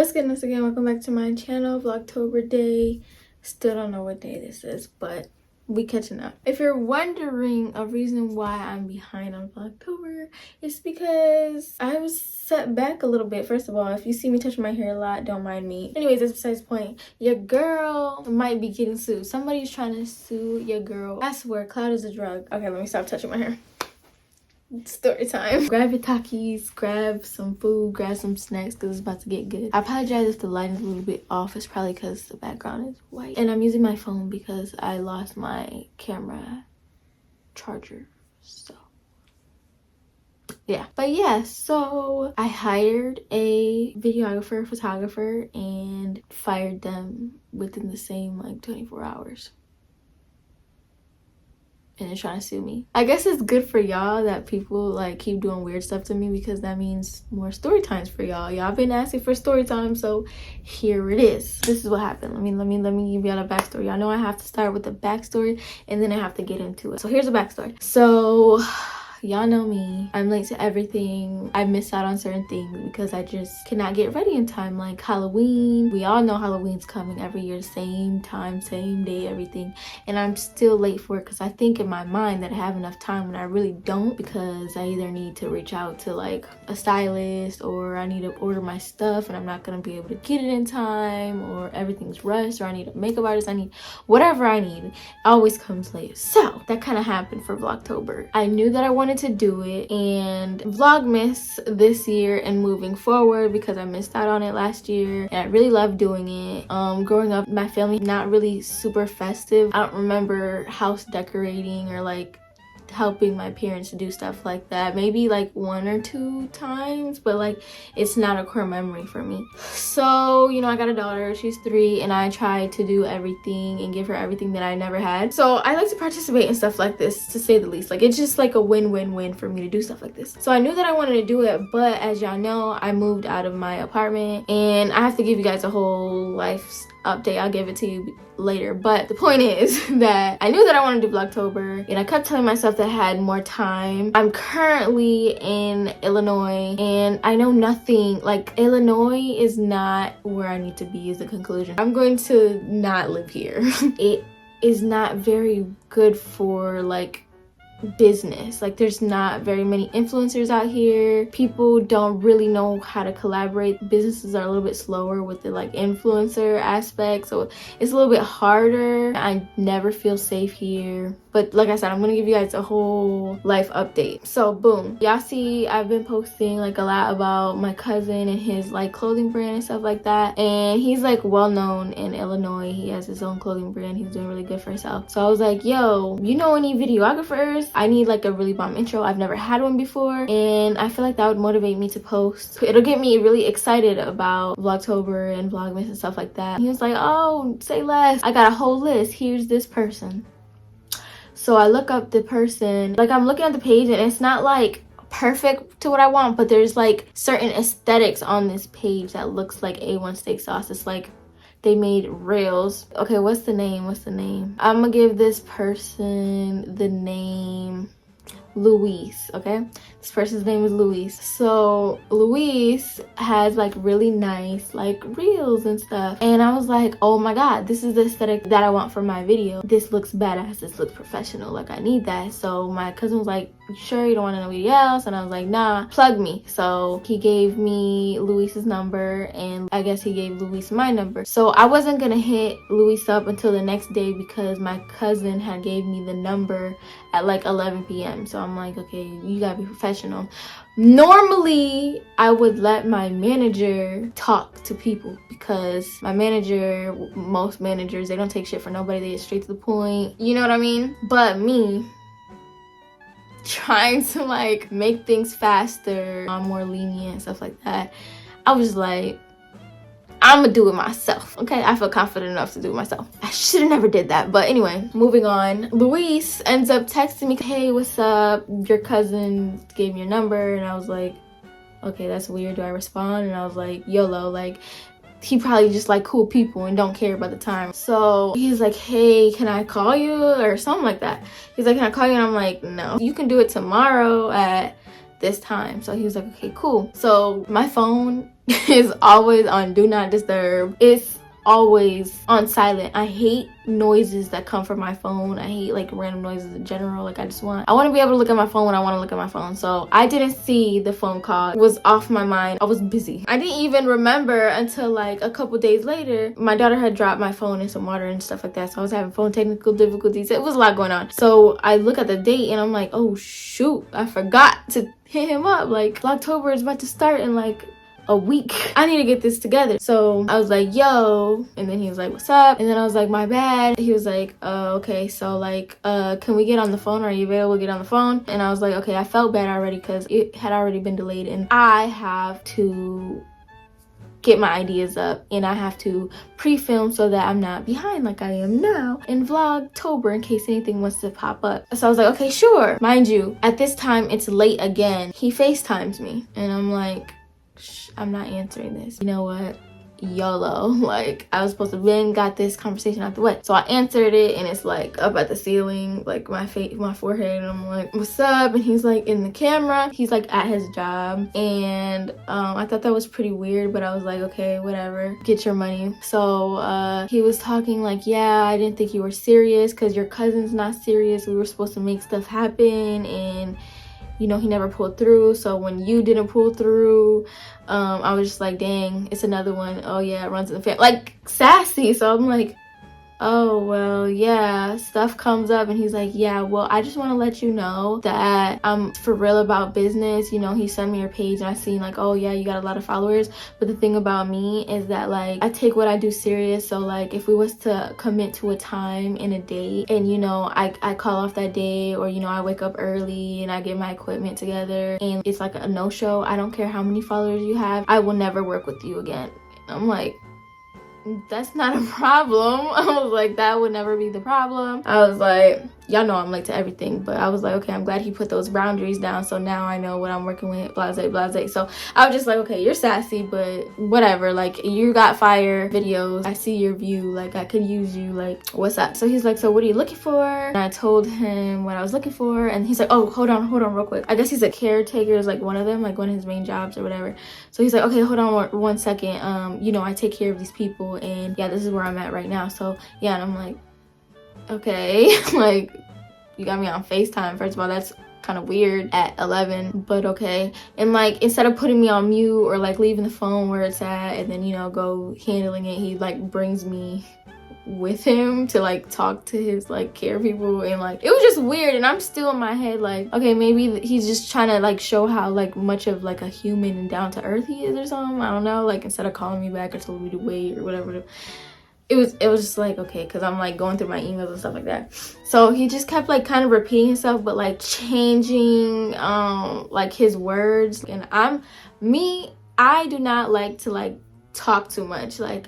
What's good, once again, welcome back to my channel. Vlogtober day. Still don't know what day this is, but we catching up. If you're wondering a reason why I'm behind on Vlogtober, it's because I was set back a little bit. First of all, if you see me touching my hair a lot, don't mind me. Anyways, that's besides the point. Your girl might be getting sued. Somebody's trying to sue your girl. I swear, cloud is a drug. Okay, let me stop touching my hair. Story time. Grab your Takis, grab some food, grab some snacks, because it's about to get good. I apologize if the light is a little bit off. It's probably because the background is white. And I'm using my phone because I lost my camera charger. So yeah. But yeah, so I hired a videographer, photographer, and fired them within the same like 24 hours. And they're trying to sue me. I guess it's good for y'all that people like keep doing weird stuff to me, because that means more story times for y'all. Y'all been asking for story time, so here it is. This is what happened. Let me give y'all a backstory. Y'all know I have to start with the backstory and then I have to get into it. So here's the backstory. So y'all know me, I'm late to everything. I miss out on certain things because I just cannot get ready in time. Like Halloween, we all know Halloween's coming every year, same time, same day, everything, and I'm still late for it because I think in my mind that I have enough time when I really don't, because I either need to reach out to like a stylist or I need to order my stuff and I'm not gonna be able to get it in time, or everything's rushed, or I need a makeup artist, I need whatever I need. It always comes late. So that kind of happened for Vlogtober. I knew that I wanted to do it and Vlogmas this year and moving forward, because I missed out on it last year and I really loved doing it. Growing up, my family not really super festive. I don't remember house decorating or like helping my parents do stuff like that. Maybe like 1 or 2 times, but like it's not a core memory for me. So, you know, I got a daughter, she's 3, and I try to do everything and give her everything that I never had. So I like to participate in stuff like this, to say the least. Like, it's just like a win-win-win for me to do stuff like this. So I knew that I wanted to do it, but as y'all know, I moved out of my apartment and I have to give you guys a whole life update. I'll give it to you later, but the point is that I knew that I wanted to do Vlogtober and I kept telling myself that I had more time. I'm currently in Illinois and I know nothing. Like, Illinois is not where I need to be, is the conclusion. I'm going to not live here. It is not very good for like business. Like, there's not very many influencers out here. People don't really know how to collaborate. Businesses are a little bit slower with the like influencer aspect, so it's a little bit harder. I never feel safe here. But like I said, I'm gonna give you guys a whole life update. So boom, y'all see I've been posting like a lot about my cousin and his like clothing brand and stuff like that, and he's like well known in Illinois. He has his own clothing brand. He's doing really good for himself. So I was like, yo, you know any videographers? I need like a really bomb intro. I've never had one before, and I feel like that would motivate me to post. It'll get me really excited about Vlogtober and Vlogmas and stuff like that. He was like, oh, say less. I got a whole list. Here's this person. So I look up the person, like I'm looking at the page and it's not like perfect to what I want, but there's like certain aesthetics on this page that looks like A1 steak sauce. It's like they made reels. Okay, what's the name? I'm gonna give this person the name Luis. Okay, this person's name is Luis. So Luis has like really nice like reels and stuff, and I was like, oh my god, this is the aesthetic that I want for my video. This looks badass, this looks professional, like I need that. So my cousin was like, you sure you don't want nobody else? And I was like, nah, plug me. So he gave me Luis's number, and I guess he gave Luis my number. So I wasn't gonna hit Luis up until the next day because my cousin had gave me the number at like 11 p.m. So I'm like, okay, you gotta be professional. Normally I would let my manager talk to people, because my manager, most managers, they don't take shit for nobody. They get straight to the point, you know what I mean? But me, trying to like make things faster, I'm more lenient, stuff like that, I was like, I'm gonna do it myself. Okay, I feel confident enough to do it myself. I should have never did that, but anyway, moving on. Luis ends up texting me, hey, what's up, your cousin gave me your number. And I was like, okay, that's weird. Do I respond? And I was like, YOLO, like he probably just like cool people and don't care about the time. So he's like, hey, can I call you or something like that. He's like, can I call you? And I'm like, no, you can do it tomorrow at this time. So he was like, okay, cool. So my phone is always on do not disturb. It's always on silent. I hate noises that come from my phone. I hate like random noises in general. Like I want to be able to look at my phone when I want to look at my phone. So I didn't see the phone call. It was off my mind. I was busy. I didn't even remember until like a couple days later. My daughter had dropped my phone in some water and stuff like that. So I was having phone technical difficulties. It was a lot going on. So I look at the date and I'm like, oh shoot, I forgot to hit him up. Like October is about to start in like a week. I need to get this together. So I was like, yo, and then he was like, what's up? And then I was like, my bad. He was like, okay, so like can we get on the phone? Are you available to get on the phone? And I was like, okay. I felt bad already because it had already been delayed and I have to get my ideas up and I have to pre-film so that I'm not behind like I am now in Vlogtober in case anything wants to pop up. So I was like, okay, sure. Mind you, at this time it's late again. He FaceTimes me and I'm like, I'm not answering this. You know what? YOLO. Like I was supposed to then got this conversation out the way. So I answered it and it's like up at the ceiling, like my face, my forehead, and I'm like, what's up? And he's like in the camera. He's like at his job. And I thought that was pretty weird, but I was like, okay, whatever. Get your money. So he was talking like, yeah, I didn't think you were serious because your cousin's not serious. We were supposed to make stuff happen and you know, he never pulled through. So when you didn't pull through, I was just like, dang, it's another one. Oh yeah, it runs in the family. Like sassy. So I'm like, oh, well, yeah, stuff comes up. And he's like, yeah, well, I just want to let you know that I'm for real about business. You know, he sent me your page and I seen like, oh yeah, you got a lot of followers. But the thing about me is that like I take what I do serious. So like if we was to commit to a time and a date and you know I call off that day, or you know I wake up early and I get my equipment together and it's like a no-show, I don't care how many followers you have, I will never work with you again. I'm like, that's not a problem. I was like, that would never be the problem. I was like, y'all know I'm late to everything, but I was like, okay, I'm glad he put those boundaries down, so now I know what I'm working with, blase blase. So I was just like, okay, you're sassy, but whatever, like you got fire videos, I see your view, like I could use you, like what's up? So he's like, so what are you looking for? And I told him what I was looking for, and he's like, oh, hold on real quick. I guess he's a caretaker, is like one of them, like one of his main jobs or whatever. So he's like, okay, hold on one second. You know, I take care of these people and yeah, this is where I'm at right now. So yeah, and I'm like, okay, like you got me on FaceTime. First of all, that's kind of weird at 11, but okay. And like instead of putting me on mute or like leaving the phone where it's at and then you know go handling it, he like brings me with him to like talk to his like care people, and like it was just weird. And I'm still in my head like, okay, maybe he's just trying to like show how like much of like a human and down to earth he is or something. I don't know, like instead of calling me back or telling me to wait or whatever, it was just like, okay, because I'm like going through my emails and stuff like that. So he just kept like kind of repeating himself but like changing like his words. And I do not like to like talk too much. Like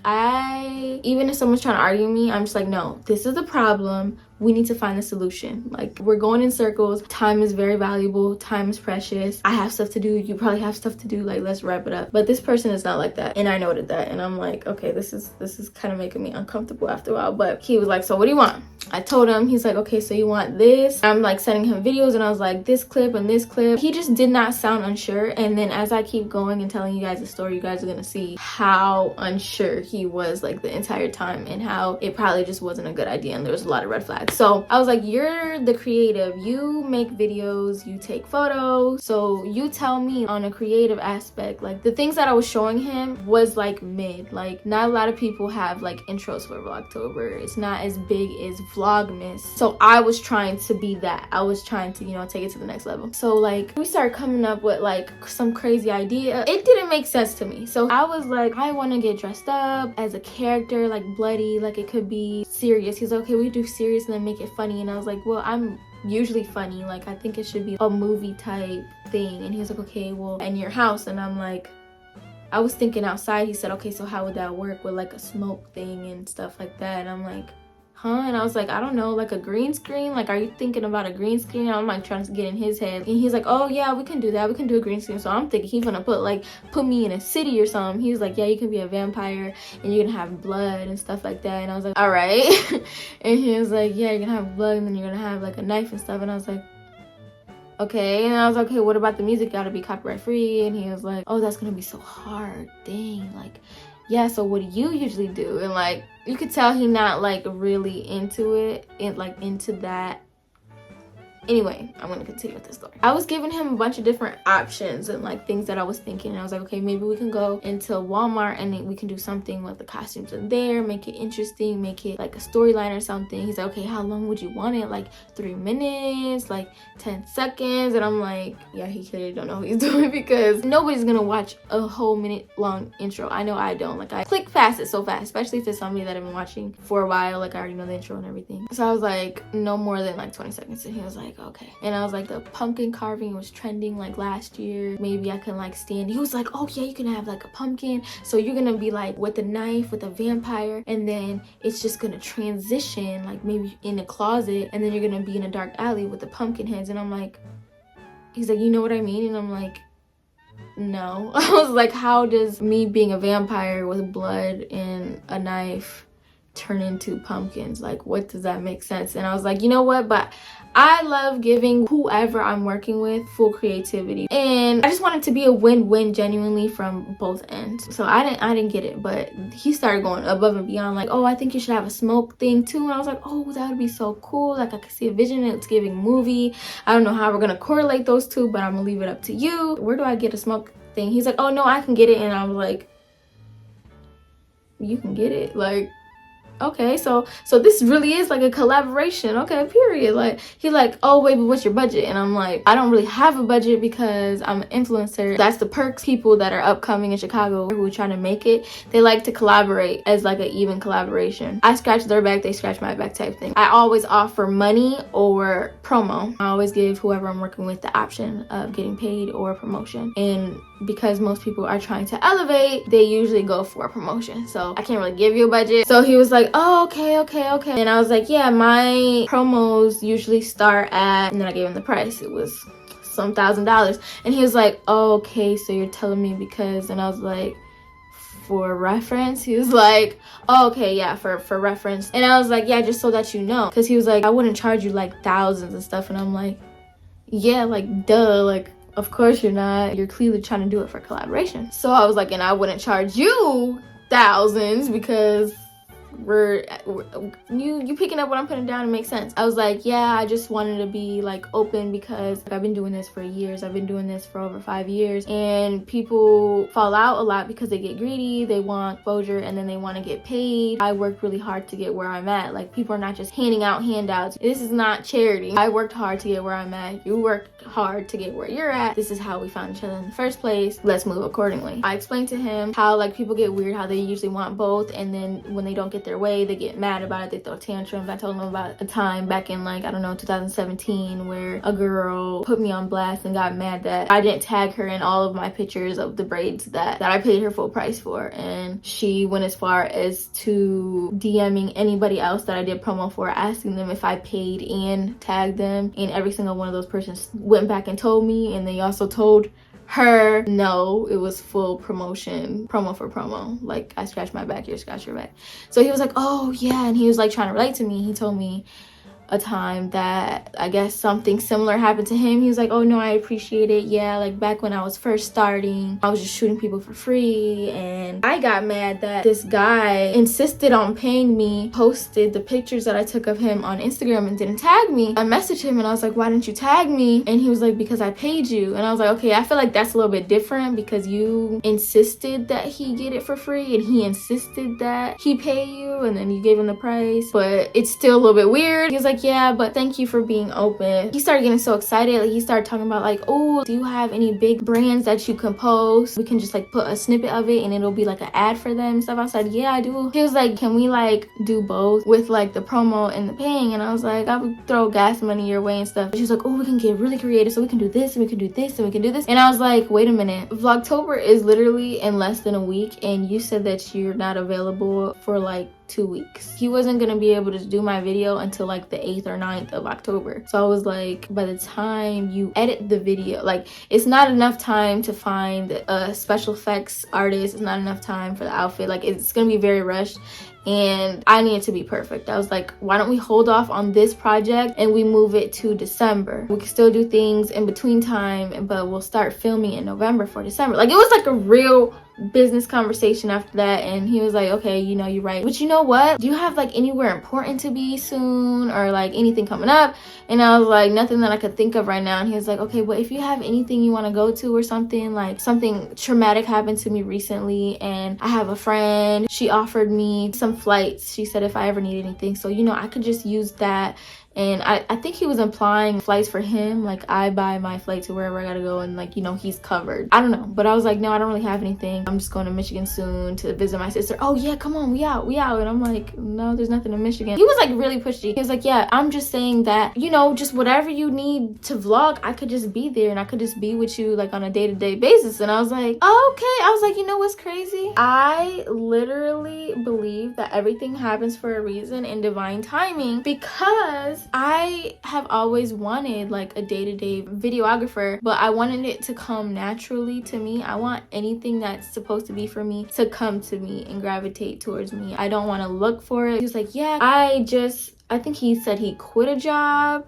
even if someone's trying to argue with me, I'm just like, no, this is the problem, we need to find a solution. Like we're going in circles, time is very valuable, time is precious, I have stuff to do, you probably have stuff to do, like let's wrap it up. But this person is not like that, and I noted that, and I'm like, okay, this is kind of making me uncomfortable after a while. But he was like, so what do you want? I told him. He's like, okay, so you want this? I'm like sending him videos and I was like, this clip and this clip. He just did not sound unsure. And then as I keep going and telling you guys the story, you guys are gonna see how unsure he was like the entire time, and how it probably just wasn't a good idea and there was a lot of red flags. So I was like, you're the creative, you make videos, you take photos, so you tell me on a creative aspect. Like the things that I was showing him was like mid, like not a lot of people have like intros for Vlogtober. It's not as big as Vlogmas. So I was trying to be that. I was trying to, you know, take it to the next level. So like we started coming up with like some crazy idea. It didn't make sense to me. So I was like, I want to get dressed up as a character, like bloody, like it could be serious. He's like, okay, we do serious and then make it funny. And I was like, well, I'm usually funny, like I think it should be a movie type thing. And he was like, okay, well, in your house. And I'm like, I was thinking outside. He said, okay, so how would that work with like a smoke thing and stuff like that? And I'm like, huh? And I was like, I don't know, like a green screen? Like, are you thinking about a green screen? I'm like trying to get in his head. And he's like, oh yeah, we can do that. We can do a green screen. So I'm thinking he's gonna put me in a city or something. He was like, yeah, you can be a vampire and you're gonna have blood and stuff like that. And I was like, all right. And he was like, yeah, you're gonna have blood and then you're gonna have like a knife and stuff. And I was like, okay. And I was like, okay, what about the music? Gotta be copyright free. And he was like, oh, that's gonna be so hard. Dang, like, yeah, so what do you usually do? And like, you could tell he not like really into it, and like into that. Anyway, I'm gonna continue with the story. I was giving him a bunch of different options and like things that I was thinking. And I was like, okay, maybe we can go into Walmart and then we can do something with the costumes in there, make it interesting, make it like a storyline or something. He's like, okay, how long would you want it? Like 3 minutes, like 10 seconds? And I'm like, yeah, he clearly don't know what he's doing, because nobody's gonna watch a whole minute long intro. I know I don't. Like, I click past it so fast, especially if it's somebody that I've been watching for a while. Like, I already know the intro and everything. So I was like, no more than like 20 seconds. And he was like, okay. And I was like, the pumpkin carving was trending like last year. Maybe I can like stand. He was like, oh yeah, you can have like a pumpkin. So you're gonna be like with a knife with a vampire, and then it's just gonna transition like maybe in a closet, and then you're gonna be in a dark alley with the pumpkin heads. And I'm like, he's like, you know what I mean? And I'm like, no. I was like, how does me being a vampire with blood and a knife turn into pumpkins? Like, what does that make sense? And I was like, you know what, but I love giving whoever I'm working with full creativity, and I just want it to be a win-win genuinely from both ends. So I didn't get it, but he started going above and beyond, like, oh, I think you should have a smoke thing too. And I was like, oh, that would be so cool. Like, I could see a vision. It's giving movie. I don't know how we're gonna correlate those two, but I'm gonna leave it up to you. Where do I get a smoke thing? He's like, oh no, I can get it. And I was like, you can get it? Like, okay, so this really is like a collaboration. Okay, period. Like, he like, oh wait, but what's your budget? And I'm like, I don't really have a budget because I'm an influencer. That's the perks. People that are upcoming in Chicago who are trying to make it, they like to collaborate as like an even collaboration. I scratch their back, they scratch my back type thing. I always offer money or promo. I always give whoever I'm working with the option of getting paid or promotion. And because most people are trying to elevate, they usually go for a promotion. So I can't really give you a budget. So he was like, oh, okay. And I was like, yeah, my promos usually start at, and then I gave him the price. It was some $1,000. And he was like, oh, okay, so you're telling me because, and I was like, for reference? He was like, oh, okay, yeah, for reference. And I was like, yeah, just so that you know. Because he was like, I wouldn't charge you like thousands and stuff. And I'm like, yeah, like, duh, like, of course you're not. You're clearly trying to do it for collaboration. So I was like, and I wouldn't charge you thousands because you picking up what I'm putting down. It makes sense. I was like, yeah, I just wanted to be like open because I've been doing this for years. I've been doing this for over 5 years, and people fall out a lot because they get greedy, they want exposure, and then they want to get paid. I worked really hard to get where I'm at. Like, people are not just handing out handouts. This is not charity. I worked hard to get where I'm at. You worked hard to get where you're at. This is how we found each other in the first place. Let's move accordingly. I explained to him how like people get weird, how they usually want both, and then when they don't get their way, they get mad about it, they throw tantrums. I told them about a time back in like, I don't know, 2017, where a girl put me on blast and got mad that I didn't tag her in all of my pictures of the braids that I paid her full price for. And she went as far as to DMing anybody else that I did promo for, asking them if I paid and tagged them, and every single one of those persons went back and told me, and they also told her no, it was full promotion, promo for promo. Like, I scratched my back, you scratch your back. So he was like, oh yeah, and he was like trying to relate to me. He told me a time that I guess something similar happened to him. He was like, oh no, I appreciate it. Yeah, like back when I was first starting, I was just shooting people for free, and I got mad that this guy insisted on paying me, posted the pictures that I took of him on Instagram and didn't tag me. I messaged him and I was like, why didn't you tag me? And he was like, because I paid you. And I was like, okay, I feel like that's a little bit different because you insisted that he get it for free and he insisted that he pay you, and then you gave him the price, but it's still a little bit weird. He was like, yeah, but thank you for being open. He started getting so excited. Like, he started talking about like, oh, do you have any big brands that you can post? We can just like put a snippet of it and it'll be like an ad for them and stuff. I said, yeah, I do. He was like, can we like do both with like the promo and the paying? And I was like, I would throw gas money your way and stuff. She was like, oh, we can get really creative, so we can do this and we can do this and we can do this. And I was like, wait a minute, Vlogtober is literally in less than a week, and you said that you're not available for like 2 weeks. He wasn't gonna be able to do my video until like the 8th or 9th of October. So I was like, by the time you edit the video, like, it's not enough time to find a special effects artist. It's not enough time for the outfit. Like, it's gonna be very rushed. and I need it to be perfect. I was like, why don't we hold off on this project and we move it to December? We can still do things in between time, but we'll start filming in November for December. Like, it was like a real business conversation after that, and he was like, okay, you know, you're right, but you know what, do you have like anywhere important to be soon, or like anything coming up? And I was like, nothing that I could think of right now. And he was like, okay, but if you have anything you want to go to or something, like something traumatic happened to me recently, and I have a friend, she offered me some flights. She said if I ever need anything, so you know, I could just use that. And I think he was implying flights for him, like I buy my flight to wherever I gotta go, and like, you know, he's covered. I don't know, but I was like, no, I don't really have anything. I'm just going to Michigan soon to visit my sister. Oh yeah, come on, we out. And I'm like, no, there's nothing in Michigan. He was like really pushy. He was like, yeah, I'm just saying that, you know, just whatever you need to vlog, I could just be there and I could just be with you like on a day-to-day basis. And I was like, oh, okay. I was like, you know what's crazy? I literally believe that everything happens for a reason and divine timing, because I have always wanted like a day-to-day videographer, but I wanted it to come naturally to me. I want anything that's supposed to be for me to come to me and gravitate towards me. I don't want to look for it. He was like, yeah, I think he said he quit a job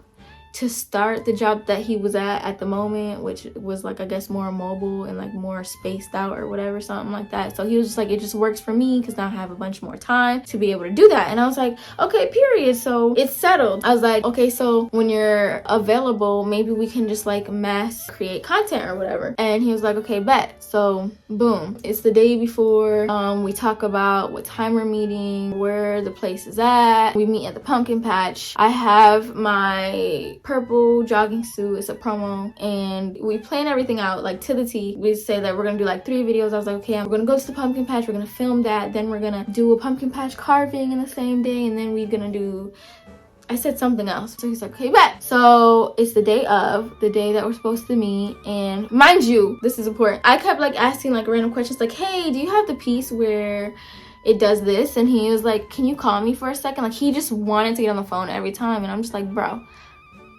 to start the job that he was at the moment, which was like, I guess, more mobile and like more spaced out or whatever, something like that. So he was just like, it just works for me because now I have a bunch more time to be able to do that. And I was like, okay, period. So it's settled. I was like, okay, so when you're available, maybe we can just like mass create content or whatever. And he was like, okay, bet. So boom, it's the day before. We talk about what time we're meeting, where the place is at. We meet at the pumpkin patch. I have my purple jogging suit. It's a promo, and we plan everything out like to the T. We say that we're gonna do like 3 videos. I was like, okay, we're gonna go to the pumpkin patch, we're gonna film that, then we're gonna do a pumpkin patch carving in the same day, and then we're gonna do, I said something else. So he's like, okay, bet. So it's the day that we're supposed to meet. And mind you, this is important, I kept like asking like random questions like, hey, do you have the piece where it does this? And he was like, can you call me for a second? Like, he just wanted to get on the phone every time, and I'm just like, bro,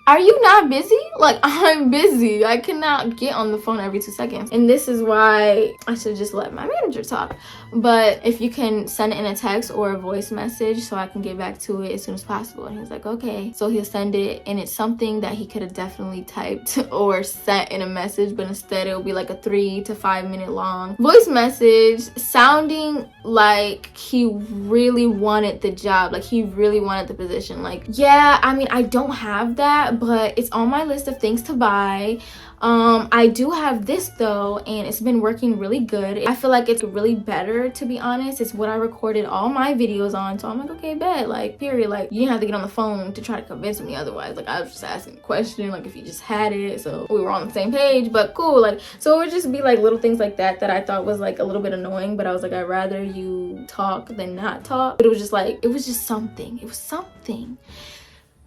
are you not busy? Like, I'm busy. I cannot get on the phone every 2 seconds. And this is why I should just let my manager talk. But if you can send it in a text or a voice message so I can get back to it as soon as possible. And he was like, okay. So he'll send it, and it's something that he could have definitely typed or sent in a message, but instead it'll be like a 3 to 5 minute long voice message sounding like he really wanted the job, like he really wanted the position. Like, yeah, I mean, I don't have that, but it's on my list of things to buy. I do have this though, and it's been working really good. I feel like it's really better, to be honest. It's what I recorded all my videos on. So I'm like, okay, bet, like, period. Like, you didn't have to get on the phone to try to convince me otherwise. Like, I was just asking a question, like if you just had it, so we were on the same page. But cool, like, so it would just be like little things like that that I thought was like a little bit annoying, but I was like, I'd rather you talk than not talk. But it was just like, it was just something. It was something.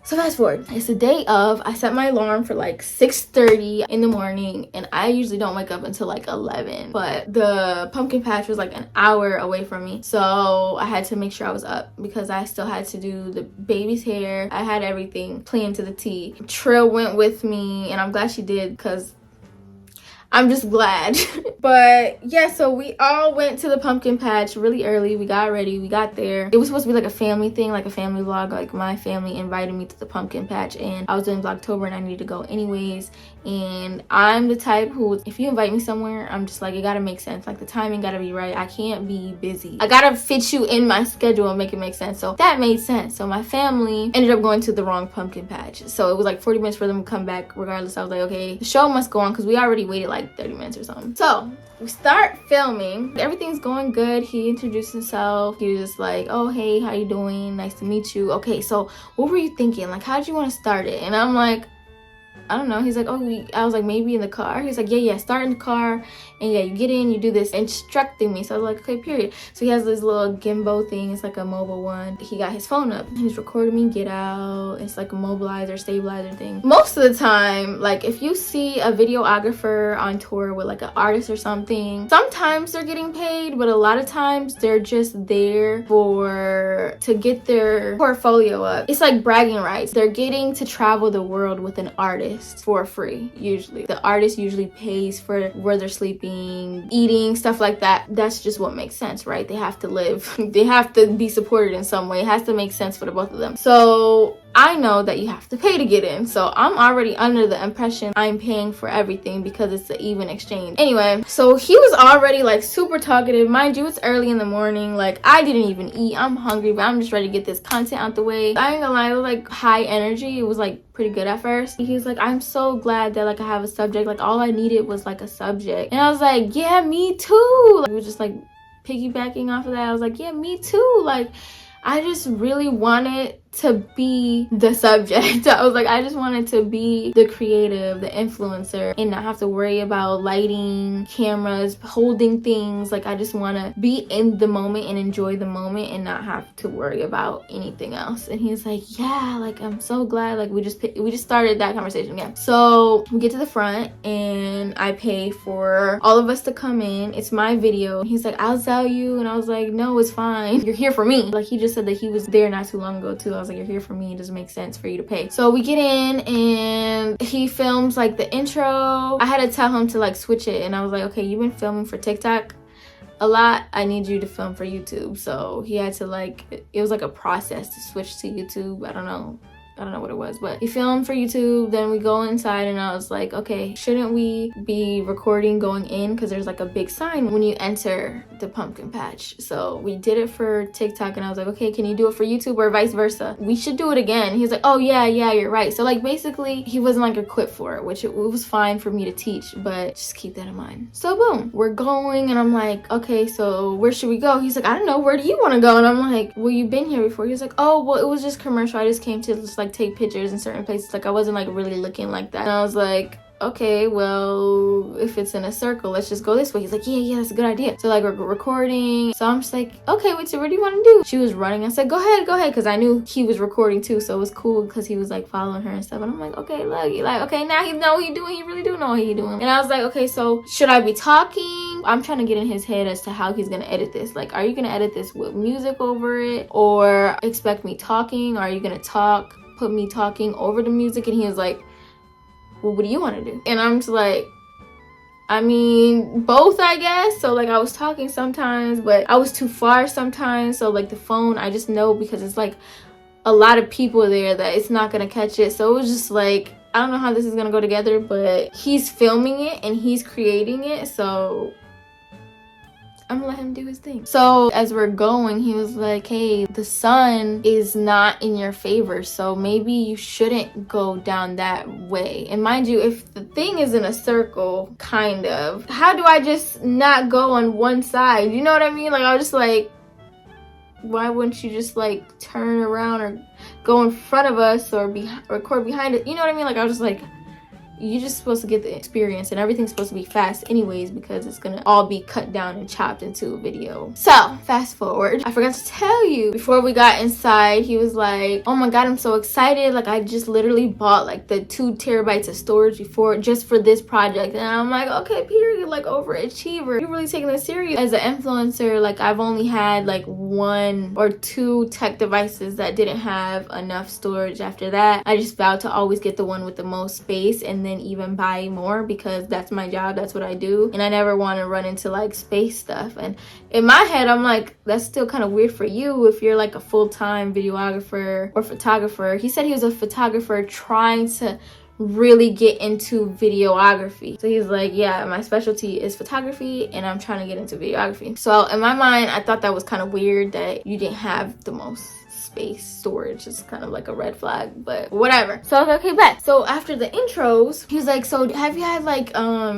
So fast forward, it's the day of. I set my alarm for like 6:30 in the morning, and I usually don't wake up until like 11, but the pumpkin patch was like an hour away from me, so I had to make sure I was up because I still had to do the baby's hair. I had everything planned to the T. Trill went with me, and I'm glad she did because I'm just glad. But yeah, so we all went to the pumpkin patch really early. We got ready, we got there. It was supposed to be like a family thing, like a family vlog. Like, my family invited me to the pumpkin patch, and I was doing Vlogtober and I needed to go anyways. And I'm the type who, if you invite me somewhere, I'm just like, it gotta make sense. Like, the timing gotta be right. I can't be busy. I gotta fit you in my schedule and make it make sense. So that made sense. So my family ended up going to the wrong pumpkin patch, so it was like 40 minutes for them to come back. Regardless, I was like, okay, the show must go on because we already waited like 30 minutes or something. So we start filming, everything's going good. He introduced himself. He was just like, oh, hey, how you doing, nice to meet you. Okay, so what were you thinking, like, how did you want to start it? And I'm like, I don't know. He's like, oh, I was like, maybe in the car. He's like, yeah, start in the car, and yeah, you get in, you do this, instructing me. So I was like, okay, period. So he has this little gimbal thing. It's like a mobile one. He got his phone up. He's recording me get out. It's like a mobilizer, stabilizer thing. Most of the time, like, if you see a videographer on tour with like an artist or something, sometimes they're getting paid, but a lot of times they're just there to get their portfolio up. It's like bragging rights. They're getting to travel the world with an artist. artist for free. Usually the artist usually pays for where they're sleeping, eating, stuff like that. That's just what makes sense, right? They have to live. They have to be supported in some way. It has to make sense for the both of them. So I know that you have to pay to get in, so I'm already under the impression I'm paying for everything because it's an even exchange. Anyway, so he was already like super talkative. Mind you, it's early in the morning. Like, I didn't even eat. I'm hungry, but I'm just ready to get this content out the way. I ain't gonna lie, it was like high energy. It was like pretty good at first. He was like, I'm so glad that like I have a subject. Like, all I needed was like a subject. And I was like, yeah, me too. Like, we were just like piggybacking off of that. I was like, yeah, me too. Like, I just really wanted to be the subject. I was like, I just wanted to be the creative, the influencer, and not have to worry about lighting, cameras, holding things. Like, I just want to be in the moment and enjoy the moment and not have to worry about anything else. And he's like, yeah, like, I'm so glad. Like, we just started that conversation again. So we get to the front and I pay for all of us to come in. It's my video. He's like, I'll sell you. And I was like, no, it's fine. You're here for me. Like, he just said that he was there not too long ago too. I was like, you're here for me. It doesn't make sense for you to pay. So we get in and he films like the intro. I had to tell him to like switch it, and I was like, okay, you've been filming for TikTok a lot. I need you to film for YouTube. So he had to like, it was like a process to switch to YouTube. I don't know what it was, but he filmed for YouTube. Then we go inside and I was like, okay, shouldn't we be recording going in? Because there's like a big sign when you enter the pumpkin patch. So we did it for TikTok and I was like, okay, can you do it for YouTube or vice versa? We should do it again. He was like, oh yeah, you're right. So like basically he wasn't like equipped for it, which it was fine for me to teach, but just keep that in mind. So boom, we're going and I'm like, okay, so where should we go? He's like, I don't know, where do you want to go? And I'm like, well, you've been here before. He was like, oh, well, it was just commercial. I just came to just like take pictures in certain places. Like, I wasn't like really looking like that. And I was like, okay, well, if it's in a circle, let's just go this way. He's like, yeah, that's a good idea. So like we're recording. So I'm just like, okay, wait, so what do you want to do? She was running. I said, go ahead, because I knew he was recording too. So it was cool because he was like following her and stuff. And I'm like, okay, look, like, okay, now he know what he doing. He really do know what he doing. And I was like, okay, so should I be talking? I'm trying to get in his head as to how he's gonna edit this. Like, are you gonna edit this with music over it, or expect me talking? Or are you gonna put me talking over the music? And he was like, well, what do you want to do? And I'm just like, I mean, both, I guess. So like I was talking sometimes, but I was too far sometimes. So like the phone, I just know because it's like a lot of people there that it's not gonna catch it. So it was just like, I don't know how this is gonna go together, but he's filming it and he's creating it, so I'm gonna let him do his thing. So as we're going, he was like, hey, the sun is not in your favor, so maybe you shouldn't go down that way. And mind you, if the thing is in a circle, kind of, how do I just not go on one side? You know what I mean? Like, I was just like, why wouldn't you just like turn around or go in front of us or record behind it? You know what I mean? Like, I was just like, you're just supposed to get the experience, and everything's supposed to be fast anyways because it's gonna all be cut down and chopped into a video. So fast forward, I forgot to tell you, before we got inside, he was like, oh my god, I'm so excited, like I just literally bought like the 2 terabytes of storage before just for this project. And I'm like, okay, period, like overachiever, you're really taking this serious. As an influencer, like I've only had like 1 or 2 tech devices that didn't have enough storage. After that, I just vowed to always get the one with the most space, and then even buy more because that's my job, that's what I do, and I never want to run into like space stuff. And in my head, I'm like, that's still kind of weird for you if you're like a full-time videographer or photographer. He said he was a photographer trying to really get into videography. So he's like, yeah, my specialty is photography and I'm trying to get into videography. So in my mind, I thought that was kind of weird that you didn't have the most space storage. Is kind of like a red flag, but whatever. So I was like, okay, bet. So after the intros, he was like, so have you had like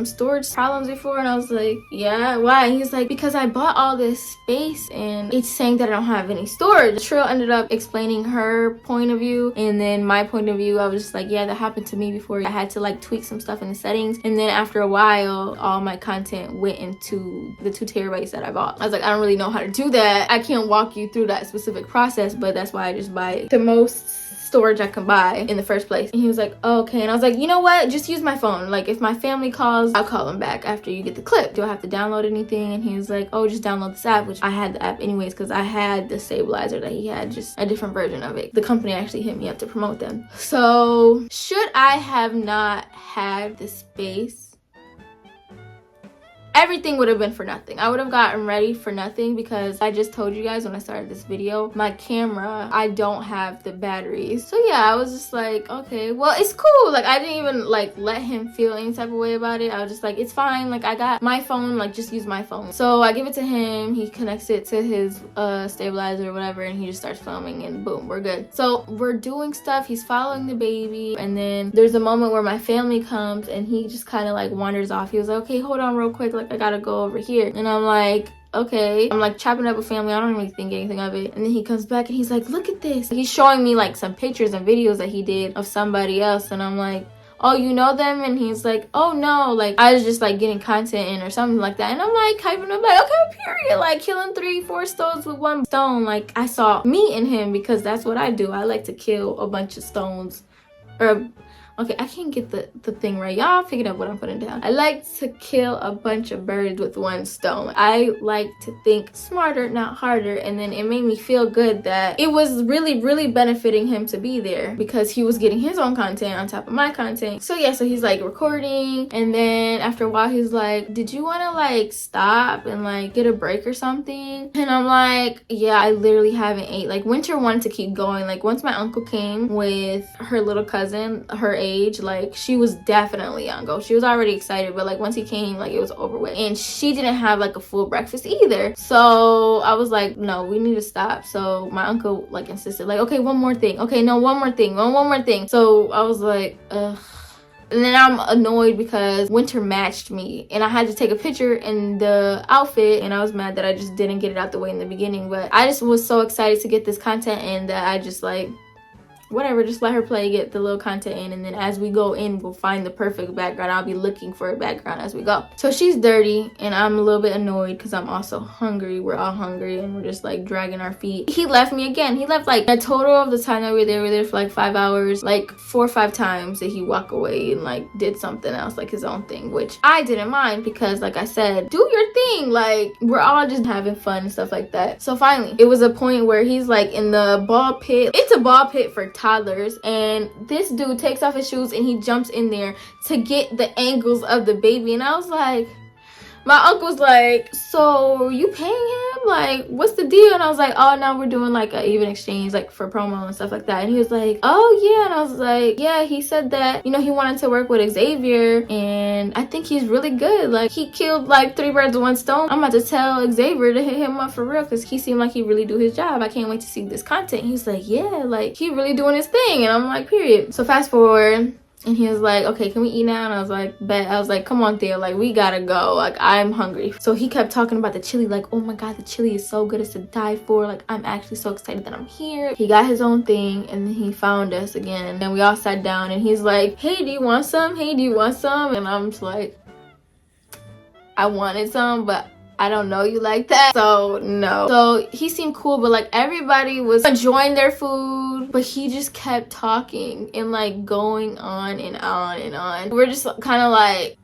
storage problems before? And I was like, yeah, why? And he's like, because I bought all this space and it's saying that I don't have any storage. Trill ended up explaining her point of view, and then my point of view, I was just like, yeah, that happened to me before. I had to like tweak some stuff in the settings, and then after a while, all my content went into the 2 terabytes that I bought. I was like, I don't really know how to do that. I can't walk you through that specific process, but that's why I just buy the most storage I can buy in the first place. And he was like, oh, okay. And I was like, you know what, just use my phone. Like if my family calls, I'll call them back after you get the clip. Do I have to download anything? And he was like, oh, just download this app, which I had the app anyways because I had the stabilizer that he had, just a different version of it. The company actually hit me up to promote them. So should I have not had the space, everything would have been for nothing. I would have gotten ready for nothing because I just told you guys when I started this video, my camera, I don't have the batteries. So yeah, I was just like, okay, well, it's cool. Like I didn't even like let him feel any type of way about it. I was just like, it's fine. Like I got my phone, like just use my phone. So I give it to him. He connects it to his stabilizer or whatever, and he just starts filming and boom, we're good. So we're doing stuff. He's following the baby. And then there's a moment where my family comes and he just kind of like wanders off. He was like, okay, hold on real quick. Like I gotta go over here. And I'm like, okay. I'm like chopping up with family. I don't really think anything of it. And then he comes back and he's like, look at this. He's showing me like some pictures and videos that he did of somebody else. And I'm like, oh, you know them? And he's like, oh no, like I was just like getting content in or something like that. And I'm like hyping up like, okay, period. Like killing 3-4 stones with one stone. Like I saw me in him because that's what I do. I like to kill a bunch of stones. Or okay, I can't get the thing right. Y'all figured out what I'm putting down. I like to kill a bunch of birds with one stone. I like to think smarter, not harder. And then it made me feel good that it was really, really benefiting him to be there because he was getting his own content on top of my content. So yeah, so he's like recording. And then after a while, he's like, did you want to like stop and like get a break or something? And I'm like, yeah, I literally haven't ate. Like Winter wanted to keep going. Like once my uncle came with her little cousin, her age, like she was definitely on go. She was already excited, but like once he came, like it was over with. And she didn't have like a full breakfast either. So I was like, no, we need to stop. So my uncle like insisted, like, okay, one more thing. Okay, no, one more thing. One more thing. So I was like, ugh. And then I'm annoyed because Winter matched me and I had to take a picture in the outfit, and I was mad that I just didn't get it out the way in the beginning. But I just was so excited to get this content and that I just like, whatever, just let her play, get the little content in, and then as we go in, we'll find the perfect background. I'll be looking for a background as we go. So she's dirty and I'm a little bit annoyed because I'm also hungry. We're all hungry and we're just like dragging our feet. He left me again. He left like a total of the time that we were there for like 5 hours, like 4 or 5 times that he walked away and like did something else, like his own thing, which I didn't mind because like I said, do your thing. Like we're all just having fun and stuff like that. So finally, it was a point where he's like in the ball pit. It's a ball pit for toddlers, and this dude takes off his shoes and he jumps in there to get the angles of the baby. And I was like, my uncle's like, so you paying him? Like, what's the deal? And I was like, oh no, we're doing like an even exchange, like for promo and stuff like that. And he was like, oh yeah. And I was like, yeah, he said that, you know, he wanted to work with Xavier and I think he's really good. Like he killed like 3 birds with one stone. I'm about to tell Xavier to hit him up for real because he seemed like he really do his job. I can't wait to see this content. He's like, yeah, like he really doing his thing. And I'm like, period. So fast forward. And he was like, okay, can we eat now? And I was like, bet. I was like, come on, Theo, like we gotta go, like I'm hungry. So he kept talking about the chili, like, oh my god, the chili is so good, it's to die for. Like I'm actually so excited that I'm here. He got his own thing and then he found us again and we all sat down and he's like, hey, do you want some? Hey, do you want some? And I'm just like, I wanted some, but I don't know you like that, so no. So he seemed cool, but like everybody was enjoying their food, but he just kept talking and like going on and on and on. We're just kind of like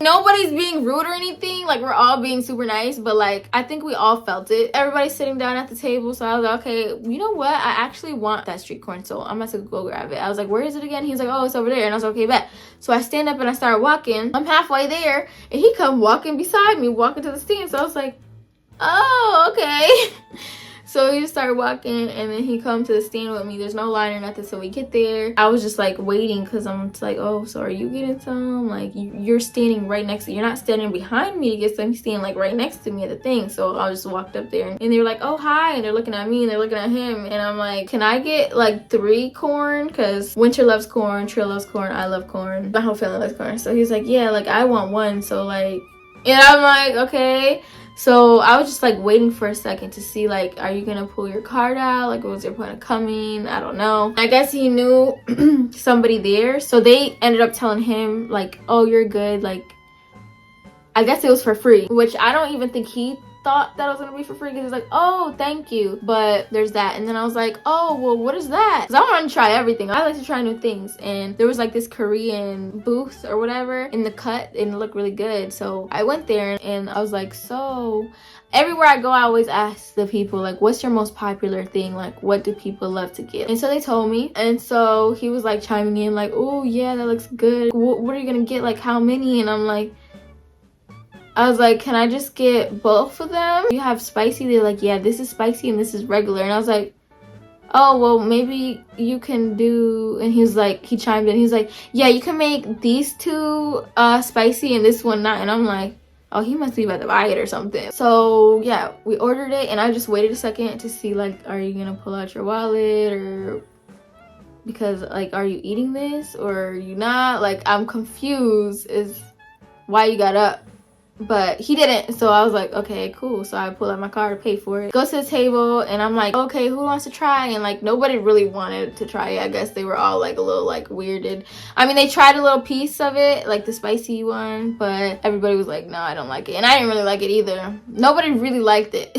nobody's being rude or anything, like we're all being super nice, but like I think we all felt it. Everybody's sitting down at the table, so I was like, okay, you know what, I actually want that street corn, so I'm about to go grab it. I was like, where is it again? He's like, oh, it's over there. And I was like, okay, bet. So I stand up and I start walking. I'm halfway there and he come walking beside me, walking to the stand. So I was like, oh, okay. So we just started walking and then he come to the stand with me. There's no line or nothing, so we get there. I was just like waiting because I'm just like, oh, so are you getting some? Like you're standing right next to, you're not standing behind me to get some, you're standing like right next to me at the thing. So I just walked up there and they were like, oh, hi. And they're looking at me and they're looking at him. And I'm like, can I get like 3 corn? Because Winter loves corn, Trill loves corn, I love corn, my whole family loves corn. So he's like, yeah, like I want 1. So like, and I'm like, okay. So I was just like waiting for a second to see like, are you gonna pull your card out? Like what was your point of coming? I don't know. I guess he knew somebody there. So they ended up telling him like, oh, you're good. Like, I guess it was for free, which I don't even think he thought that it was gonna be for free because he's like, oh, thank you. But there's that. And then I was like, oh, well, what is that? Because I want to try everything. I like to try new things. And there was like this Korean booth or whatever in the cut, and it looked really good. So I went there and I was like, so everywhere I go, I always ask the people, like, what's your most popular thing? Like, what do people love to get? And so they told me. And so he was like chiming in like, oh yeah, that looks good. What are you gonna get? Like, how many? And I'm like, I was like, can I just get both of them? You have spicy? They're like, yeah, this is spicy and this is regular. And I was like, oh, well, maybe you can do, and he was like, he chimed in, he's like, yeah, you can make these two spicy and this one not. And I'm like, oh, he must be about to buy it or something. So yeah, we ordered it, and I just waited a second to see, like, are you gonna pull out your wallet, or because, like, are you eating this or are you not? Like, I'm confused is why you got up. But he didn't, so I was like, okay, cool. So I pulled out my card to pay for it, go to the table, and I'm like, okay, who wants to try? And like, nobody really wanted to try it. I guess they were all like a little like weirded. I mean, they tried a little piece of it, like the spicy one, but everybody was like, no, I don't like it. And I didn't really like it either. Nobody really liked it.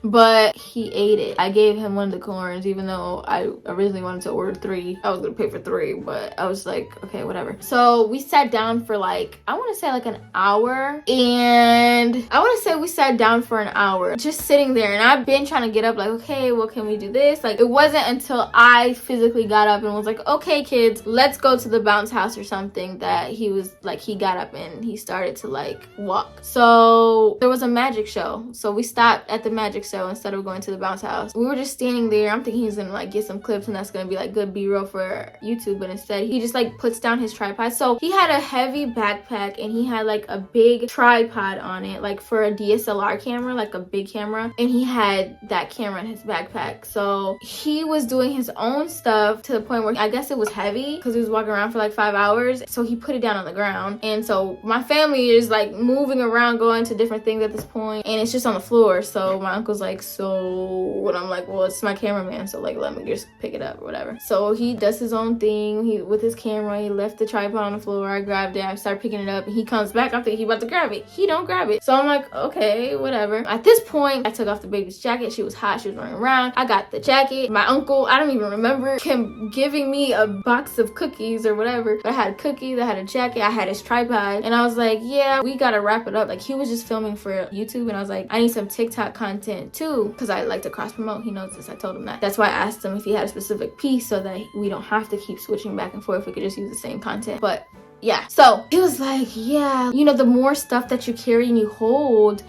But he ate it. I gave him one of the corns, even though I originally wanted to order 3. I was gonna pay for 3, but I was like, okay, whatever. So we sat down for like, I want to say like an hour, and I want to say we sat down for an hour just sitting there. And I've been trying to get up, like, okay, well, can we do this? Like, it wasn't until I physically got up and was like, okay, kids, let's go to the bounce house or something, that he was like, he got up and he started to like walk. So there was a magic show, so we stopped at the magic show instead of going to the bounce house. We were just standing there. I'm thinking he's gonna like get some clips and that's gonna be like good B-roll for YouTube, but instead he just like puts down his tripod. So he had a heavy backpack and he had like a big tripod on it, like for a DSLR camera, like a big camera, and he had that camera in his backpack. So he was doing his own stuff to the point where I guess it was heavy because he was walking around for like 5 hours. So he put it down on the ground, and so my family is like moving around, going to different things at this point, and it's just on the floor. So my uncle's like, so, and I'm like, well, it's my cameraman, so like, let me just pick it up or whatever. So he does his own thing. He with his camera, he left the tripod on the floor. I grabbed it, I started picking it up, and he comes back. I'm thinking he about to grab it. He don't grab it. So I'm like, okay, whatever. At this point, I took off the baby's jacket. She was hot, she was running around. I got the jacket. My uncle, I don't even remember him giving me a box of cookies or whatever, but I had cookies, I had a jacket, I had his tripod, and I was like, yeah, we gotta wrap it up. Like, he was just filming for YouTube, and I was like, I need some TikTok content too, because I like to cross promote. He knows this. I told him that. That's why I asked him if he had a specific piece so that we don't have to keep switching back and forth. We could just use the same content. But yeah, so he was like, yeah, you know, the more stuff that you carry and you hold,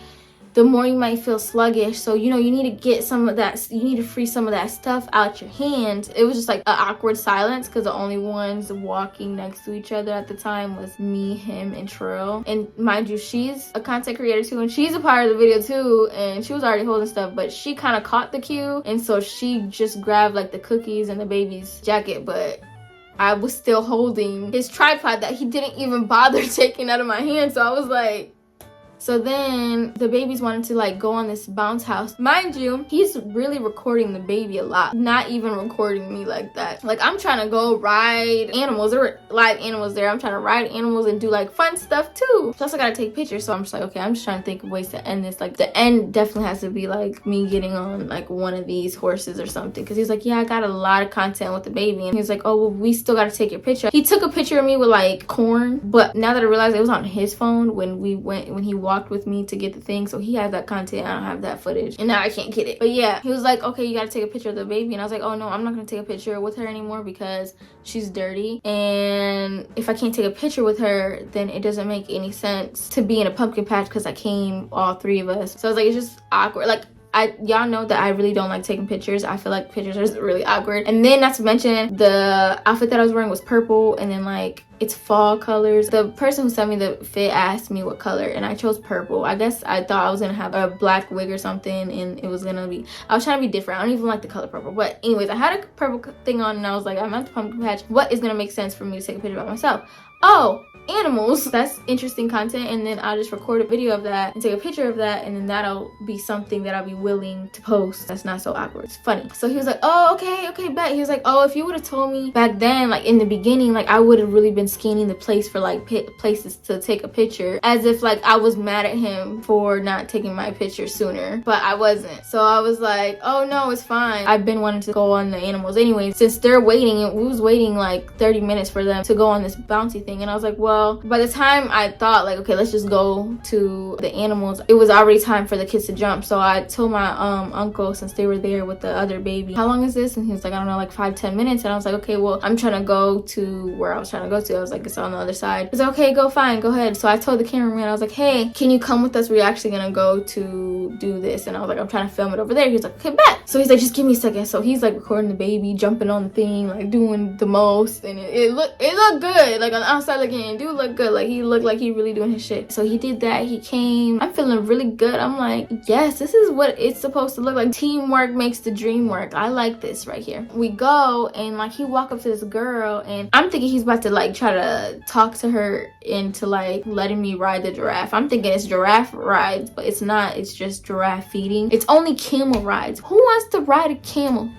the more you might feel sluggish. So, you know, you need to get some of that, you need to free some of that stuff out your hands. It was just like an awkward silence because the only ones walking next to each other at the time was me, him, and Trill. And mind you, she's a content creator too, and she's a part of the video too, and she was already holding stuff, but she kind of caught the cue, and so she just grabbed like the cookies and the baby's jacket, but I was still holding his tripod that he didn't even bother taking out of my hand. So I was like, so then the babies wanted to like go on this bounce house. Mind you, he's really recording the baby a lot, not even recording me like that. Like, I'm trying to go ride animals. There were live animals there. I'm trying to ride animals and do like fun stuff too. Plus I gotta take pictures. So I'm just like, okay, I'm just trying to think of ways to end this. Like, the end definitely has to be like me getting on like one of these horses or something, because he's like, yeah, I got a lot of content with the baby. And he's like, oh, well, we still gotta take your picture. He took a picture of me with like corn, but now that I realized it was on his phone when he walked with me to get the thing, so he has that content. I don't have that footage, and now I can't get it. But yeah, he was like, okay, you gotta take a picture of the baby, and I was like, oh no, I'm not gonna take a picture with her anymore because she's dirty, and if I can't take a picture with her, then it doesn't make any sense to be in a pumpkin patch because I came, all 3 of us. So I was like, it's just awkward. Like, y'all know that I really don't like taking pictures. I feel like pictures are really awkward. And then, not to mention, the outfit that I was wearing was purple, and then like it's fall colors. The person who sent me the fit asked me what color, and I chose purple. I guess I thought I was gonna have a black wig or something, and it was gonna be, I was trying to be different. I don't even like the color purple, but anyways, I had a purple thing on, and I was like, I'm at the pumpkin patch. What is gonna make sense for me to take a picture by myself? oh, animals, that's interesting content, and then I'll just record a video of that and take a picture of that, and then that'll be something that I'll be willing to post. That's not so awkward. It's funny. So he was like, oh, okay, bet. He was like, oh, if you would have told me back then, like in the beginning, like I would have really been scanning the place for like places to take a picture, as if like I was mad at him for not taking my picture sooner, but I wasn't. So I was like, oh no, it's fine. I've been wanting to go on the animals anyway, since they're waiting, and we was waiting like 30 minutes for them to go on this bouncy thing, and I was like, well, by the time I thought like, okay, let's just go to the animals, it was already time for the kids to jump. So I told my uncle, since they were there with the other baby, how long is this? And he was like, I don't know, like 5-10 minutes. And I was like, okay, well, I'm trying to go to where I was trying to go to. I was like, it's on the other side. He's like, okay, go ahead. So I told the cameraman, I was like, hey, can you come with us? We're actually gonna go to do this. And I was like, I'm trying to film it over there. He was like, okay, bet. So he's like, just give me a second. So he's like recording the baby, jumping on the thing, like doing the most, and it looked good. Like on the outside looking in, dude looked good. Like he looked like he really doing his shit. So he did that. He came. I'm feeling really good. I'm like, yes, this is what it's supposed to look like. Teamwork makes the dream work. I like this right here. We go, and like he walk up to this girl, and I'm thinking he's about to like try to talk to her into like letting me ride the giraffe. I'm thinking it's giraffe rides, but it's not. It's just giraffe feeding. It's only camel rides. Who wants to ride a camel?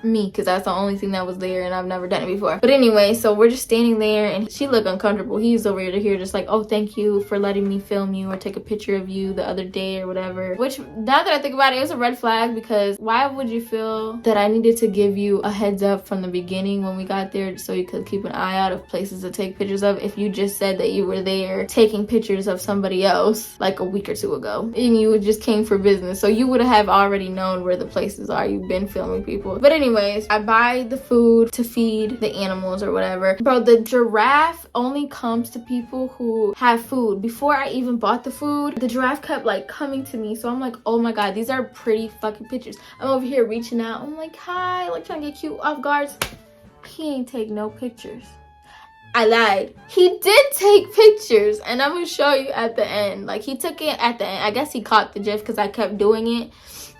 Me, because that's the only thing that was there, and I've never done it before. But anyway, so we're just standing there, and she looked uncomfortable. He's over here just like, oh, thank you for letting me film you or take a picture of you the other day or whatever. Which, now that I think about it, it was a red flag, because why would you feel that I needed to give you a heads up from the beginning when we got there so you could keep an eye out of places to take pictures of, if you just said that you were there taking pictures of somebody else like a week or two ago and you just came for business? So you would have already known where the places are. You've been filming people. But anyways, I buy the food to feed the animals or whatever. Bro, the giraffe only comes to people who have food. Before I even bought the food, the giraffe kept like coming to me. So I'm like, oh my god, these are pretty fucking pictures. I'm over here reaching out. I'm like, hi, like trying to get cute off guards. He ain't take no pictures. I lied. He did take pictures, and I'm gonna show you at the end. Like he took it at the end. I guess he caught the gif because I kept doing it.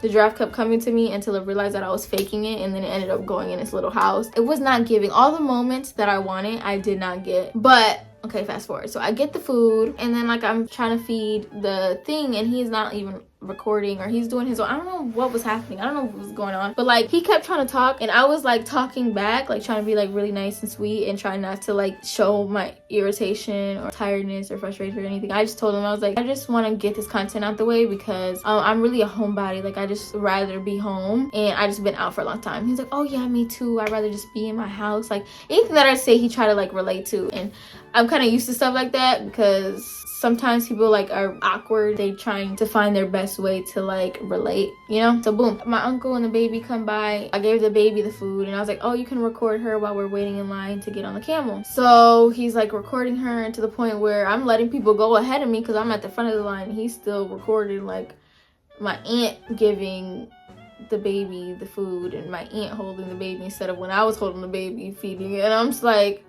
The giraffe kept coming to me until it realized that I was faking it, and then it ended up going in its little house. It was not giving. All the moments that I wanted, I did not get. But okay, fast forward. So I get the food, and then like I'm trying to feed the thing, and he's not even recording, or he's doing his own. I don't know what was happening. I don't know what was going on, but like he kept trying to talk, and I was like talking back, like trying to be like really nice and sweet and trying not to like show my irritation or tiredness or frustration or anything. I just told him, I was like, I just want to get this content out the way because I'm really a homebody. Like I just rather be home, and I just been out for a long time. He's like, oh yeah, me too. I'd rather just be in my house. Like anything that I say, he tried to like relate to, and I'm kind of used to stuff like that because sometimes people like are awkward. They trying to find their best way to like relate, you know? So boom, my uncle and the baby come by. I gave the baby the food, and I was like, oh, you can record her while we're waiting in line to get on the camel. So he's like recording her, and to the point where I'm letting people go ahead of me because I'm at the front of the line, and he's still recording like my aunt giving the baby the food and my aunt holding the baby instead of when I was holding the baby feeding it. And I'm just like,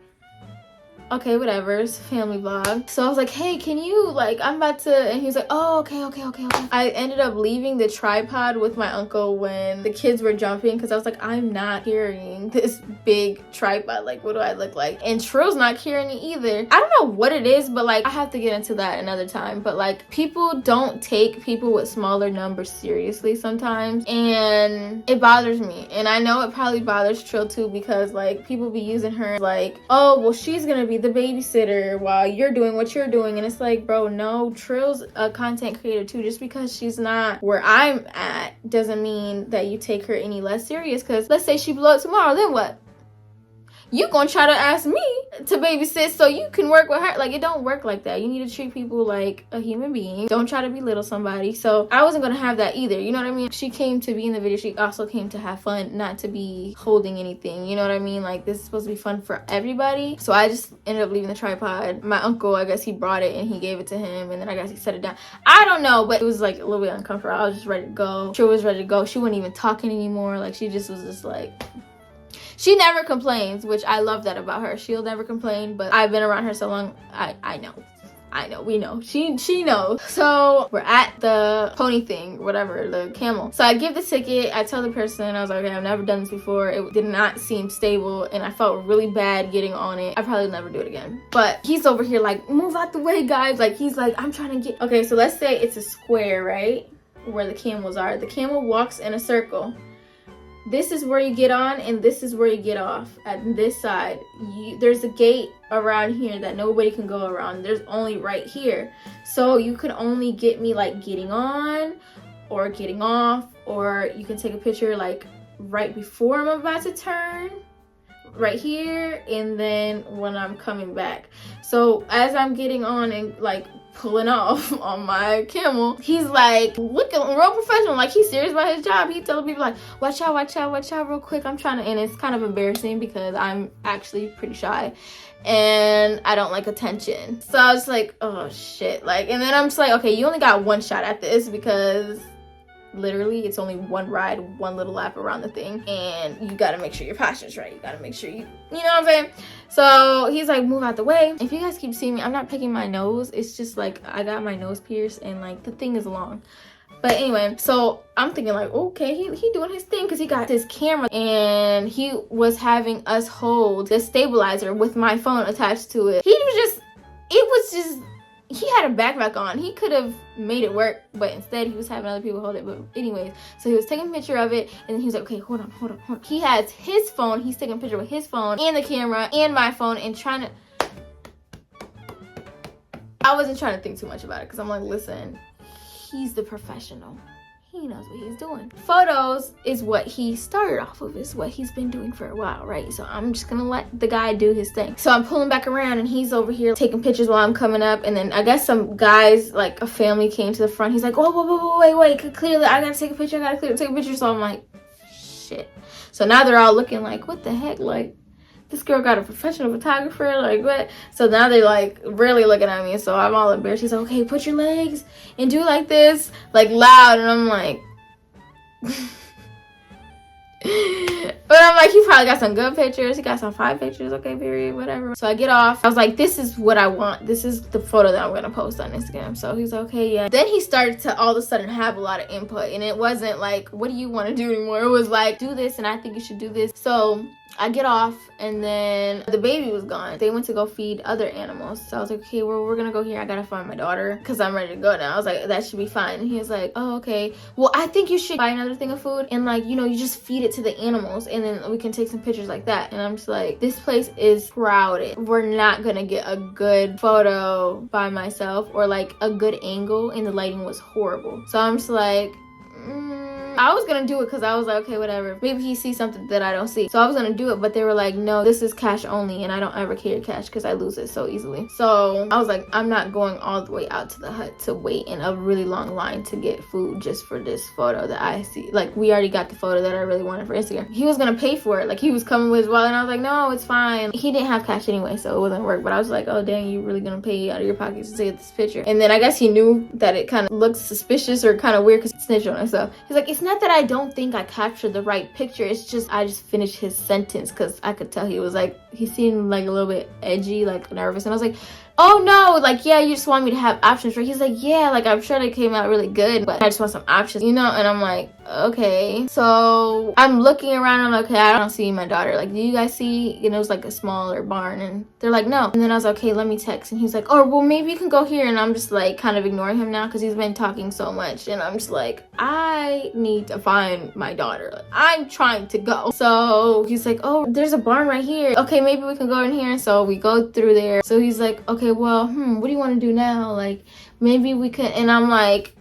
okay, whatever, it's a family vlog. So I was like, hey, can you, like, I'm about to, and he was like, oh, okay. I ended up leaving the tripod with my uncle when the kids were jumping, because I was like, I'm not carrying this big tripod. Like, what do I look like? And Trill's not carrying it either. I don't know what it is, but like, I have to get into that another time. But like, people don't take people with smaller numbers seriously sometimes, and it bothers me. And I know it probably bothers Trill too, because like, people be using her like, oh, well, she's gonna be the babysitter while you're doing what you're doing. And it's like, bro, no, Trill's a content creator too. Just because she's not where I'm at doesn't mean that you take her any less serious. Because let's say she blow up tomorrow, then what? You gonna try to ask me to babysit so you can work with her? Like, it don't work like that. You need to treat people like a human being. Don't try to belittle somebody. So I wasn't gonna have that either, you know what I mean? She came to be in the video. She also came to have fun, not to be holding anything, you know what I mean? Like, this is supposed to be fun for everybody. So I just ended up leaving the tripod. My uncle, I guess he brought it and he gave it to him, and then I guess he set it down. I don't know, but it was like a little bit uncomfortable. I was just ready to go. She was ready to go. She wasn't even talking anymore. Like, she just was just like, she never complains, which I love that about her. She'll never complain, but I've been around her so long, I know. I know, we know. She knows. So we're at the pony thing, whatever, the camel. So I give the ticket. I tell the person, I was like, okay, I've never done this before. It did not seem stable, and I felt really bad getting on it. I probably never do it again. But he's over here like, move out the way, guys. Like, he's like, I'm trying to get. Okay, so let's say it's a square, right? Where the camels are. The camel walks in a circle. This is where you get on, and this is where you get off. At this side, there's a gate around here that nobody can go around. There's only right here. So you can only get me like getting on or getting off, or you can take a picture like right before I'm about to turn, right here, and then when I'm coming back. So as I'm getting on and like pulling off on my camel, he's like looking real professional, like he's serious about his job. He telling people like, watch out, watch out, watch out real quick. I'm trying to, and it's kind of embarrassing because I'm actually pretty shy and I don't like attention. So I was like, oh shit. Like, and then I'm just like, okay, you only got one shot at this because literally it's only one ride, one little lap around the thing, and you gotta make sure your posture's right. You gotta make sure you know what I'm saying? So he's like, move out the way. If you guys keep seeing me, I'm not picking my nose. It's just like I got my nose pierced and like the thing is long. But anyway, so I'm thinking like, okay, he doing his thing because he got his camera, and he was having us hold the stabilizer with my phone attached to it. He had a backpack on. He could have made it work, but instead he was having other people hold it. But anyways, so he was taking a picture of it, and then he was like, okay, hold on. He has his phone. He's taking a picture with his phone and the camera and my phone and trying to... I wasn't trying to think too much about it because I'm like, listen, he's the professional. He knows what he's doing. Photos is what he started off of, is what he's been doing for a while, right? So I'm just gonna let the guy do his thing. So I'm pulling back around, and he's over here taking pictures while I'm coming up. And then I guess some guys, like a family, came to the front. He's like, oh, wait, clearly I gotta take a picture. Take a picture. So I'm like, shit. So now they're all looking like, what the heck? Like, this girl got a professional photographer, like what? So now they're like really looking at me, so I'm all embarrassed. She's like, okay, put your legs and do like this, like loud, and I'm like, but I'm like, he probably got some good pictures. He got some fine pictures, okay, period, whatever. So I get off. I was like, this is what I want. This is the photo that I'm gonna post on Instagram. So he's like, okay, yeah. Then he started to all of a sudden have a lot of input, and it wasn't like, what do you want to do anymore? It was like, do this, and I think you should do this. So I get off, and then the baby was gone. They went to go feed other animals. So I was like, okay, well, we're gonna go here. I gotta find my daughter because I'm ready to go now. I was like, that should be fine. And he was like, oh, okay. Well, I think you should buy another thing of food, and like, you know, you just feed it to the animals, and then we can take some pictures like that. And I'm just like, this place is crowded. We're not gonna get a good photo by myself or like a good angle, and the lighting was horrible. So I'm just like, I was gonna do it because I was like, okay, whatever. Maybe he sees something that I don't see. So I was gonna do it, but they were like, no, this is cash only, and I don't ever carry cash because I lose it so easily. So I was like, I'm not going all the way out to the hut to wait in a really long line to get food just for this photo that I see. Like, we already got the photo that I really wanted for Instagram. He was gonna pay for it. Like, he was coming with his wallet, and I was like, no, it's fine. He didn't have cash anyway, so it wasn't work. But I was like, oh, dang, you really gonna pay out of your pockets to take this picture? And then I guess he knew that it kind of looked suspicious or kind of weird because he snitched on himself. He's like, it's not that I don't think I captured the right picture, it's just I just finished his sentence because I could tell he was like, he seemed like a little bit edgy, like nervous. And I was like, oh no, like, yeah, you just want me to have options, right? He's like, yeah, like, I'm sure they came out really good, but I just want some options, you know? And I'm like, okay. So I'm looking around, I'm like, okay, I don't see my daughter. Like, do you guys see? And it was like a smaller barn, and they're like, no. And then I was like, okay, let me text. And he's like, oh, well, maybe you can go here. And I'm just like kind of ignoring him now because he's been talking so much, and I'm just like, I need to find my daughter. Like, I'm trying to go. So he's like, oh, there's a barn right here. Okay, maybe we can go in here. So we go through there. So he's like, okay, well, what do you want to do now? Like, maybe we could. And I'm like,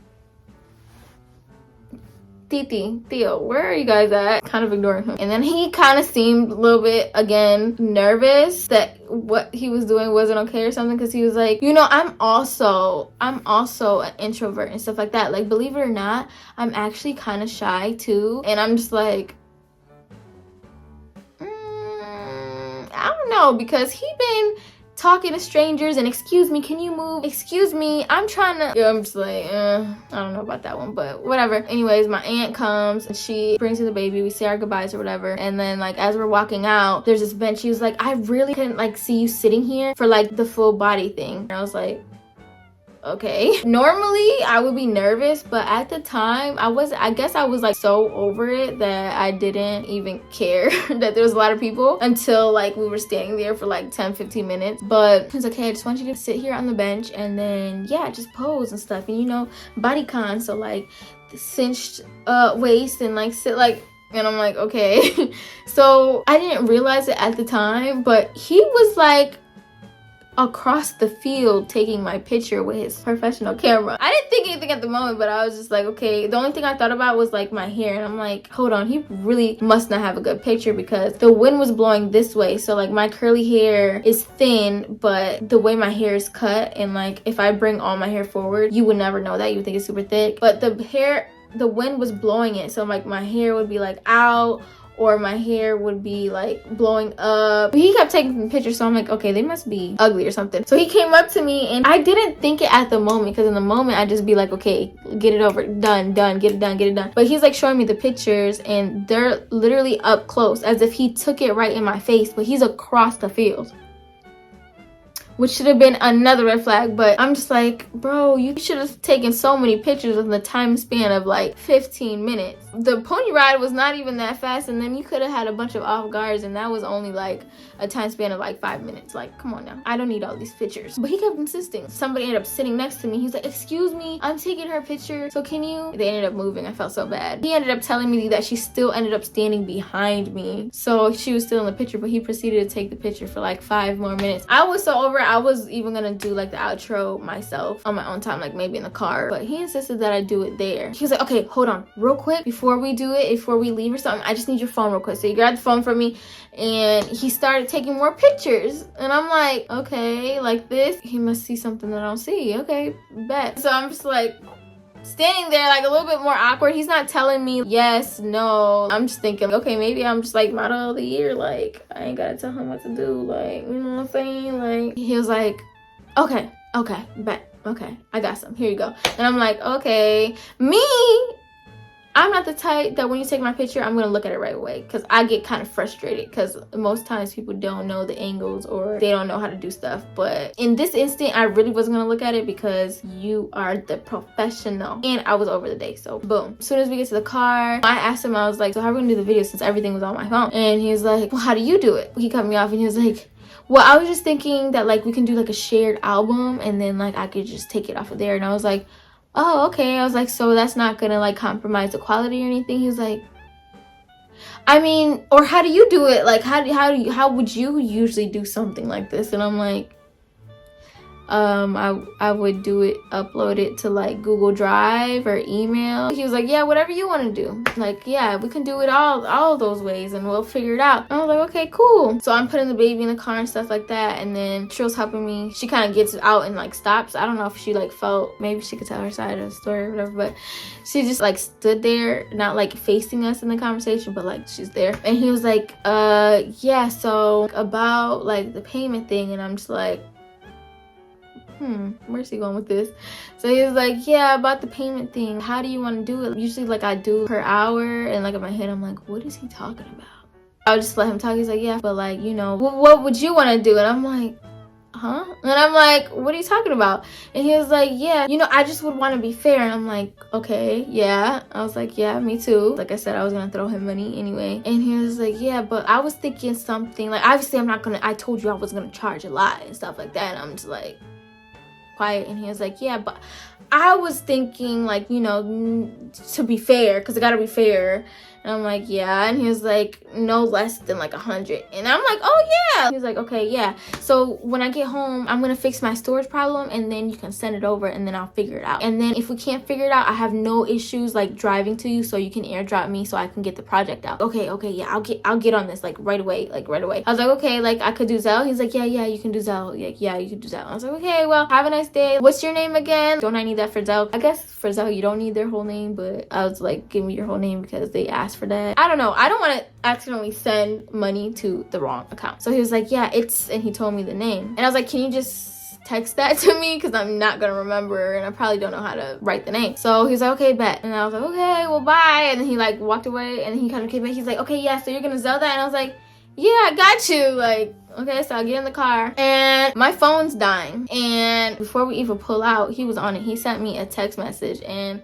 Theo, where are you guys at? Kind of ignoring him. And then he kind of seemed a little bit, again, nervous that what he was doing wasn't okay or something, because he was like, you know, I'm also an introvert and stuff like that. Like, believe it or not, I'm actually kind of shy too. And I'm just like, I don't know, because he been talking to strangers and, excuse me, can you move? Excuse me, I'm trying to... Yeah, I'm just like, I don't know about that one, but whatever. Anyways, my aunt comes and she brings in the baby. We say our goodbyes or whatever. And then, like, as we're walking out, there's this bench. She was like, I really couldn't, like, see you sitting here for, like, the full body thing. And I was like, okay. Normally I would be nervous, but at the time I guess I was like so over it that I didn't even care that there was a lot of people until like we were standing there for like 10-15 minutes. But it's okay, I just want you to sit here on the bench and then yeah, just pose and stuff, and you know, body con, so like cinched waist and like sit like, and I'm like, okay. So I didn't realize it at the time, but he was like across the field taking my picture with his professional camera. I didn't think anything at the moment, but I was just like, okay. The only thing I thought about was like my hair, and I'm like, hold on, he really must not have a good picture because the wind was blowing this way, so like my curly hair is thin, but the way my hair is cut, and like if I bring all my hair forward, you would never know that. You would think it's super thick, but the wind was blowing it, so like my hair would be like out, or my hair would be like blowing up. He kept taking pictures, so I'm like, okay, they must be ugly or something. So he came up to me, and I didn't think it at the moment, because in the moment I'd just be like, okay, get it over, done, get it done. But he's like showing me the pictures, and they're literally up close, as if he took it right in my face, but he's across the field, which should have been another red flag. But I'm just like, bro, you should have taken so many pictures in the time span of like 15 minutes. The pony ride was not even that fast, and then you could have had a bunch of off guards, and that was only like a time span of like 5 minutes. Like, come on now, I don't need all these pictures. But he kept insisting. Somebody ended up sitting next to me. He's like, excuse me, I'm taking her picture, so can you? They ended up moving. I felt so bad. He ended up telling me that she still ended up standing behind me, so she was still in the picture, but he proceeded to take the picture for like 5 more minutes. I was so over it. I was even gonna do like the outro myself on my own time, like maybe in the car, but he insisted that I do it there. He was like, okay, hold on real quick before we do it, before we leave or something, I just need your phone real quick. So he grabbed the phone from me, and he started taking more pictures, and I'm like, okay, like this, he must see something that I don't see. Okay, bet. So I'm just like standing there like a little bit more awkward. He's not telling me yes, no. I'm just thinking, okay, maybe I'm just like model of the year, like I ain't gotta tell him what to do, like, you know what I'm saying? Like, he was like, okay, bet, okay, I got some, here you go. And I'm like, okay. I'm not the type that when you take my picture, I'm gonna look at it right away, because I get kind of frustrated, because most times people don't know the angles or they don't know how to do stuff. But in this instant, I really wasn't gonna look at it because you are the professional, and I was over the day. So boom, as soon as we get to the car, I asked him, I was like, so how are we gonna do the video since everything was on my phone? And he was like, well, how do you do it? He cut me off, and he was like, well, I was just thinking that like we can do like a shared album, and then like I could just take it off of there. And I was like, oh, okay. I was like, so that's not gonna like compromise the quality or anything? He was like, I mean, or how do you do it? Like, how would you usually do something like this? And I'm like, I would do it, upload it to like Google Drive or email. He was like, yeah, whatever you want to do. Like, yeah, we can do it all those ways, and we'll figure it out. I was like, okay, cool. So I'm putting the baby in the car and stuff like that, and then Trill's helping me. She kind of gets out and like stops. I don't know if she like felt, maybe she could tell her side of the story or whatever, but she just like stood there, not like facing us in the conversation, but like she's there. And he was like, yeah, so about like the payment thing. And I'm just like, where's he going with this? So he was like, yeah, about the payment thing, how do you want to do it? Usually like I do per hour, and like in my head I'm like, what is he talking about? I would just let him talk. He's like, yeah, but like, you know, what would you want to do? And I'm like, huh? And I'm like, what are you talking about? And he was like, yeah, you know, I just would want to be fair. And I'm like, okay, yeah. I was like, yeah, me too. Like I said, I was gonna throw him money anyway. And he was like, yeah, but I was thinking something like, obviously I told you I was gonna charge a lot and stuff like that. And I'm just like quiet. And he was like, yeah, but I was thinking like, you know, to be fair, because it gotta be fair. And I'm like, yeah. And he was like, no less than like 100. And I'm like, oh yeah. He was like, okay, yeah. So when I get home, I'm gonna fix my storage problem, and then you can send it over, and then I'll figure it out. And then if we can't figure it out, I have no issues like driving to you, so you can airdrop me so I can get the project out. Okay, yeah, I'll get on this like right away. I was like, okay, like I could do Zelle. He's like, yeah, you can do Zelle. Yeah, you can do Zelle. I was like, okay, well, have a nice day. What's your name again? Don't I need that for Zelle? I guess for Zelle you don't need their whole name, but I was like, give me your whole name because they asked for that. I don't know. I don't want to accidentally send money to the wrong account. So he was like, yeah, and he told me the name. And I was like, can you just text that to me? Because I'm not going to remember, and I probably don't know how to write the name. So he was like, okay, bet. And I was like, okay, well, bye. And then he like walked away, and he kind of came back. He's like, okay, yeah, so you're going to Zelle that? And I was like, yeah, I got you. Like, Okay, so I get in the car and my phone's dying. And before we even pull out, he was on it. He sent me a text message, and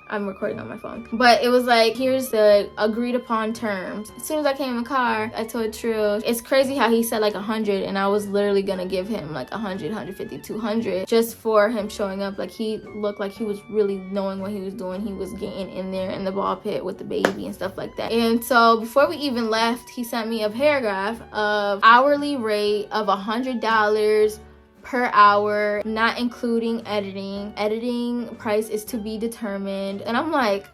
I'm recording on my phone. But it was like, here's the agreed upon terms. As soon as I came in the car, I told Trill, it's crazy how he said like 100, and I was literally gonna give him like 100, 150, 200 just for him showing up. Like, he looked like he was really knowing what he was doing. He was getting in there in the ball pit with the baby and stuff like that. And so before we even left, he sent me a paragraph of hourly rate of $100 per hour, not including editing. Editing price is to be determined. And I'm like,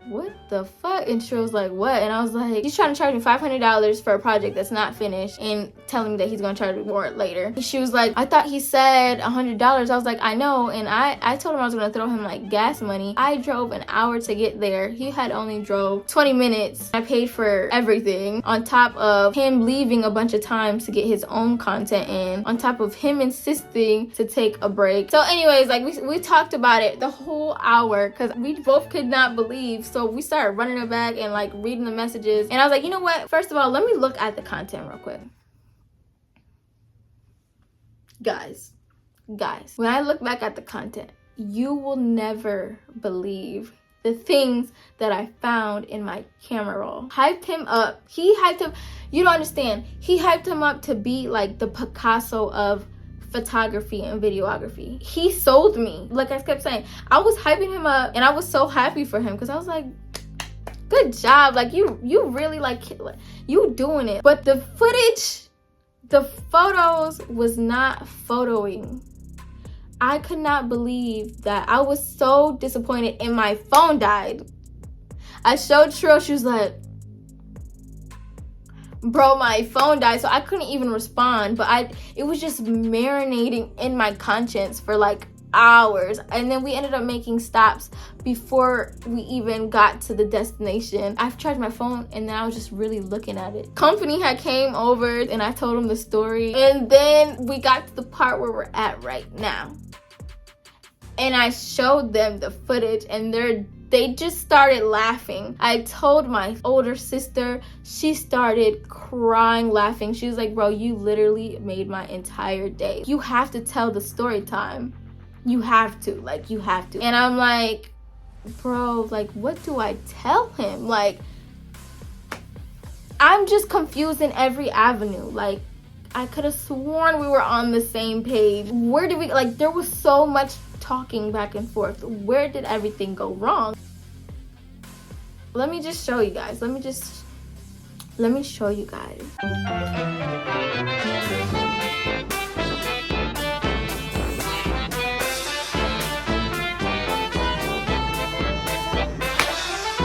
what the fuck? And she was like, what? And I was like, he's trying to charge me $500 for a project that's not finished and telling me that he's gonna charge me more later. She was like, I thought he said $100. I was like, I know. And I told him I was gonna throw him like gas money. I drove an hour to get there. He had only drove 20 minutes. I paid for everything, on top of him leaving a bunch of times to get his own content in, on top of him insisting to take a break. So anyways, like we talked about it the whole hour because we both could not believe. So we started running it back and like reading the messages, and I was like, you know what, first of all, let me look at the content real quick. Guys, when I look back at the content, you will never believe the things that I found in my camera roll. Hyped him up. He hyped him, you don't understand, he hyped him up to be like the Picasso of photography and videography. He sold me. Like I kept saying, I was hyping him up, and I was so happy for him because I was like, good job, like you really like you doing it. But the footage, the photos was not photoing. I could not believe that. I was so disappointed, and my phone died. I showed Trill, she was like, bro, my phone died. So I couldn't even respond, but it was just marinating in my conscience for like hours. And then we ended up making stops before we even got to the destination. I've charged my phone, and then I was just really looking at it. Company had came over, and I told them the story, and then we got to the part where we're at right now, and I showed them the footage, and they just started laughing. I told my older sister, she started crying, laughing. She was like, bro, you literally made my entire day. You have to tell the story time. You have to, like, you have to. And I'm like, bro, like, what do I tell him? Like, I'm just confused in every avenue. Like, I could have sworn we were on the same page. Where did we, like, there was so much talking back and forth. Where did everything go wrong? Let me just show you guys. Let me show you guys.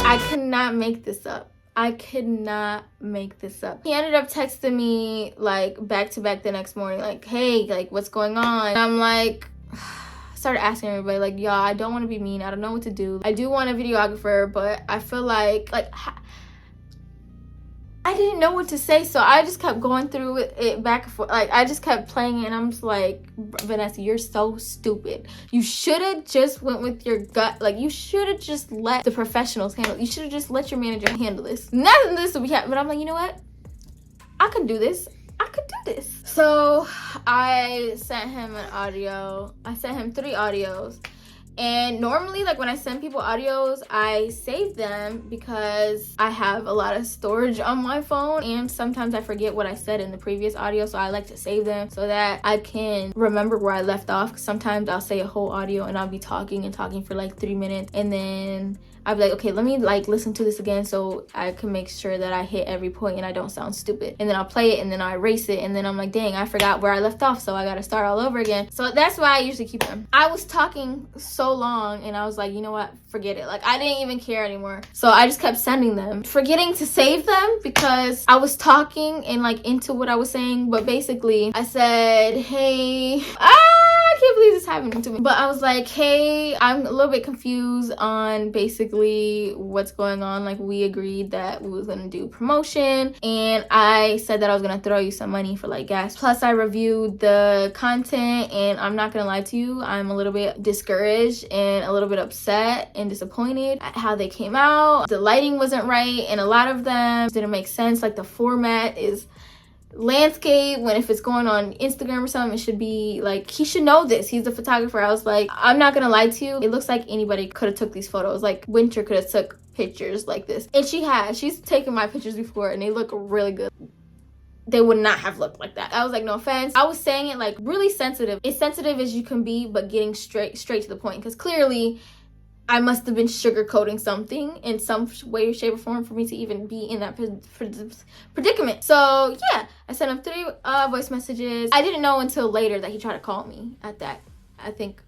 I could not make this up. I could not make this up. He ended up texting me like back to back the next morning, like, hey, like, what's going on? And I'm like, started asking everybody, like, y'all, I don't want to be mean. I don't know what to do. I do want a videographer, but I feel like I didn't know what to say, so I just kept going through it back and forth. Like, I just kept playing it, and I'm just like, Vanessa, you're so stupid. You should have just went with your gut. Like, you should have just let the professionals handle it. You should have just let your manager handle this. Nothing this would be happening. But I'm like, you know what? I could do this. I could do this. So I sent him an audio. I sent him 3 audios. And normally, like, when I send people audios, I save them because I have a lot of storage on my phone, and sometimes I forget what I said in the previous audio, so I like to save them so that I can remember where I left off. Because sometimes I'll say a whole audio and I'll be talking for like 3 minutes, and then I'll be like, okay, let me like listen to this again so I can make sure that I hit every point and I don't sound stupid. And then I'll play it, and then I erase it, and then I'm like, dang, I forgot where I left off, so I gotta start all over again. So that's why I usually keep them. I was talking so long, and I was like, you know what, forget it. Like, I didn't even care anymore, so I just kept sending them, forgetting to save them because I was talking and like into what I was saying. But basically I said, hey, I can't believe this happened to me, but I was like, hey, I'm a little bit confused on basically what's going on. Like, we agreed that we was gonna do promotion, and I said that I was gonna throw you some money for like gas, plus I reviewed the content, and I'm not gonna lie to you, I'm a little bit discouraged and a little bit upset and disappointed at how they came out. The lighting wasn't right, and a lot of them didn't make sense. Like, the format is landscape, when if it's going on Instagram or something, it should be like, he should know this. He's a photographer. I was like, I'm not gonna lie to you, it looks like anybody could have took these photos. Like Winter could have took pictures like this, and she's taken my pictures before and they look really good. They would not have looked like that. I was like, no offense. I was saying it like really sensitive, as sensitive as you can be, but getting straight to the point, because clearly I must have been sugarcoating something in some way, shape, or form for me to even be in that predicament. So yeah, I sent him 3 voice messages. I didn't know until later that he tried to call me at that.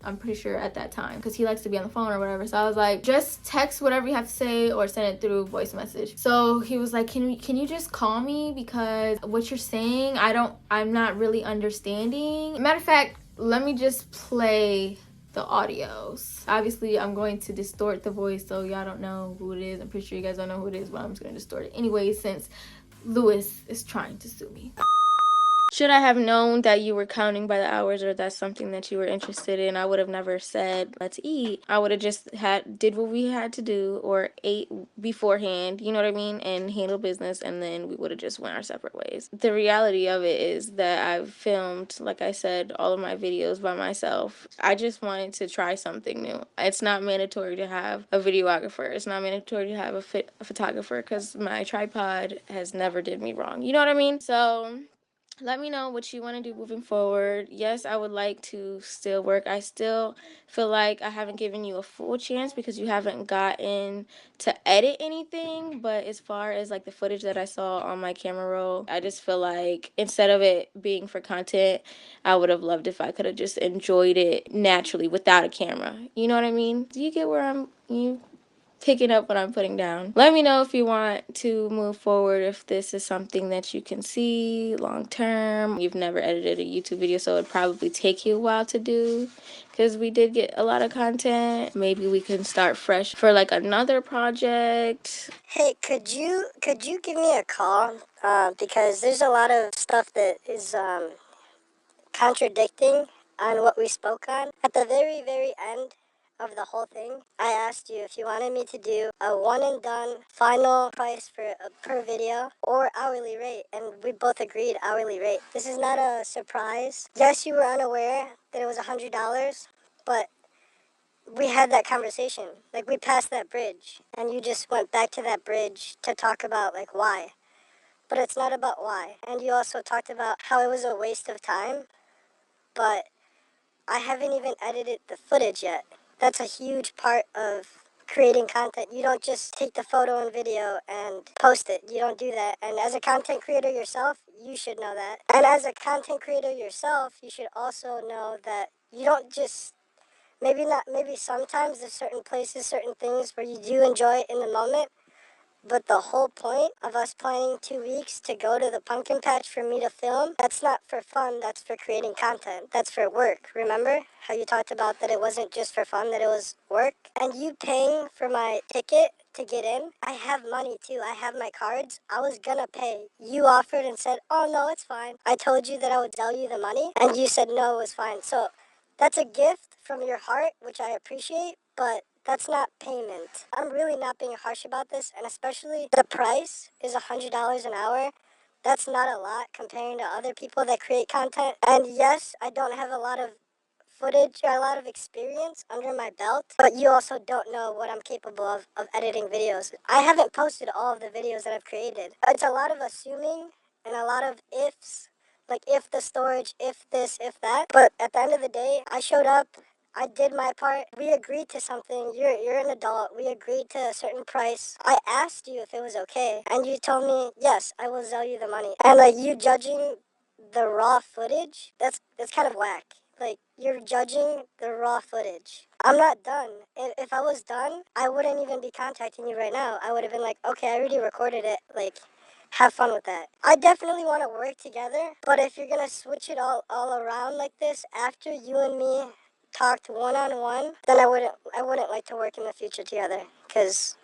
I'm pretty sure at that time, because he likes to be on the phone or whatever. So I was like, just text whatever you have to say or send it through voice message. So he was like, can you just call me, because what you're saying, I'm not really understanding. Matter of fact, let me just play the audios. Obviously, I'm going to distort the voice so y'all don't know who it is. I'm pretty sure you guys don't know who it is, but I'm just going to distort it anyway, since Lewis is trying to sue me. Should I have known that you were counting by the hours, or that's something that you were interested in, I would have never said, let's eat. I would have just did what we had to do, or ate beforehand, you know what I mean, and handle business, and then we would have just went our separate ways. The reality of it is that I've filmed, like I said, all of my videos by myself. I just wanted to try something new. It's not mandatory to have a videographer. It's not mandatory to have a photographer, because my tripod has never did me wrong. You know what I mean? So let me know what you want to do moving forward. Yes, I would like to still work. I still feel like I haven't given you a full chance because you haven't gotten to edit anything. But as far as like the footage that I saw on my camera roll, I just feel like instead of it being for content, I would have loved if I could have just enjoyed it naturally without a camera. You know what I mean? Do you get where you picking up what I'm putting down? Let me know if you want to move forward, if this is something that you can see long term. You've never edited a YouTube video, so it'd probably take you a while to do, because we did get a lot of content. Maybe we can start fresh for like another project. Hey, could you give me a call? Because there's a lot of stuff that is contradicting on what we spoke on. At the very, very end of the whole thing, I asked you if you wanted me to do a one and done final price for per video or hourly rate, and we both agreed hourly rate. This is not a surprise. Yes, you were unaware that it was $100, but we had that conversation. Like, we passed that bridge, and you just went back to that bridge to talk about like why. But it's not about why. And you also talked about how it was a waste of time, but I haven't even edited the footage yet. That's a huge part of creating content. You don't just take the photo and video and post it. You don't do that. And as a content creator yourself, you should know that. And as a content creator yourself, you should also know that you don't just, maybe sometimes there's certain places, certain things where you do enjoy it in the moment. But the whole point of us planning 2 weeks to go to the pumpkin patch for me to film, that's not for fun, that's for creating content. That's for work. Remember how you talked about that it wasn't just for fun, that it was work? And you paying for my ticket to get in, I have money too. I have my cards. I was gonna pay. You offered and said, oh no, it's fine. I told you that I would sell you the money, and you said no, it was fine. So that's a gift from your heart, which I appreciate, but that's not payment. I'm really not being harsh about this, and especially the price is $100 an hour. That's not a lot comparing to other people that create content. And yes, I don't have a lot of footage or a lot of experience under my belt, but you also don't know what I'm capable of editing videos. I haven't posted all of the videos that I've created. It's a lot of assuming and a lot of ifs, like if the storage, if this, if that. But at the end of the day, I showed up. I did my part. We agreed to something. You're an adult. We agreed to a certain price. I asked you if it was okay, and you told me yes, I will sell you the money. And like, you judging the raw footage, that's kind of whack. Like, you're judging the raw footage. I'm not done. If I was done, I wouldn't even be contacting you right now. I would have been like, okay, I already recorded it. Like, have fun with that. I definitely want to work together, but if you're gonna switch it all around like this after you and me talked one-on-one, then I wouldn't like to work in the future together, because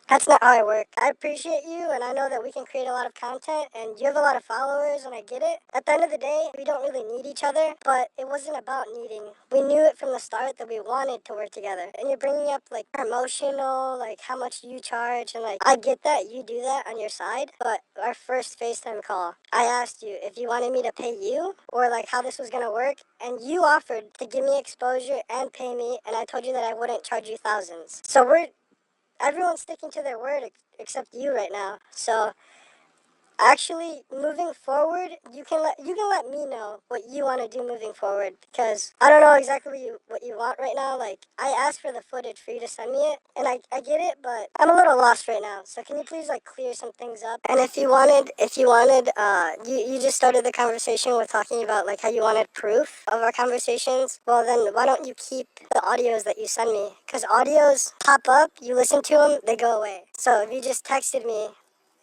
That's not how I work. I appreciate you, and I know that we can create a lot of content, and you have a lot of followers, and I get it. At the end of the day, we don't really need each other, but it wasn't about needing. We knew it from the start that we wanted to work together. And you're bringing up, like, promotional, like, how much you charge, and, like, I get that you do that on your side, but our first FaceTime call, I asked you if you wanted me to pay you, or, like, how this was gonna work, and you offered to give me exposure and pay me, and I told you that I wouldn't charge you thousands. So everyone's sticking to their word except you right now. So actually, moving forward, you can let me know what you want to do moving forward, because I don't know exactly what you want right now. Like, I asked for the footage for you to send me it, and I get it, but I'm a little lost right now. So can you please, like, clear some things up? And if you wanted, you just started the conversation with talking about, like, how you wanted proof of our conversations. Well, then why don't you keep the audios that you send me? Because audios pop up, you listen to them, they go away. So if you just texted me,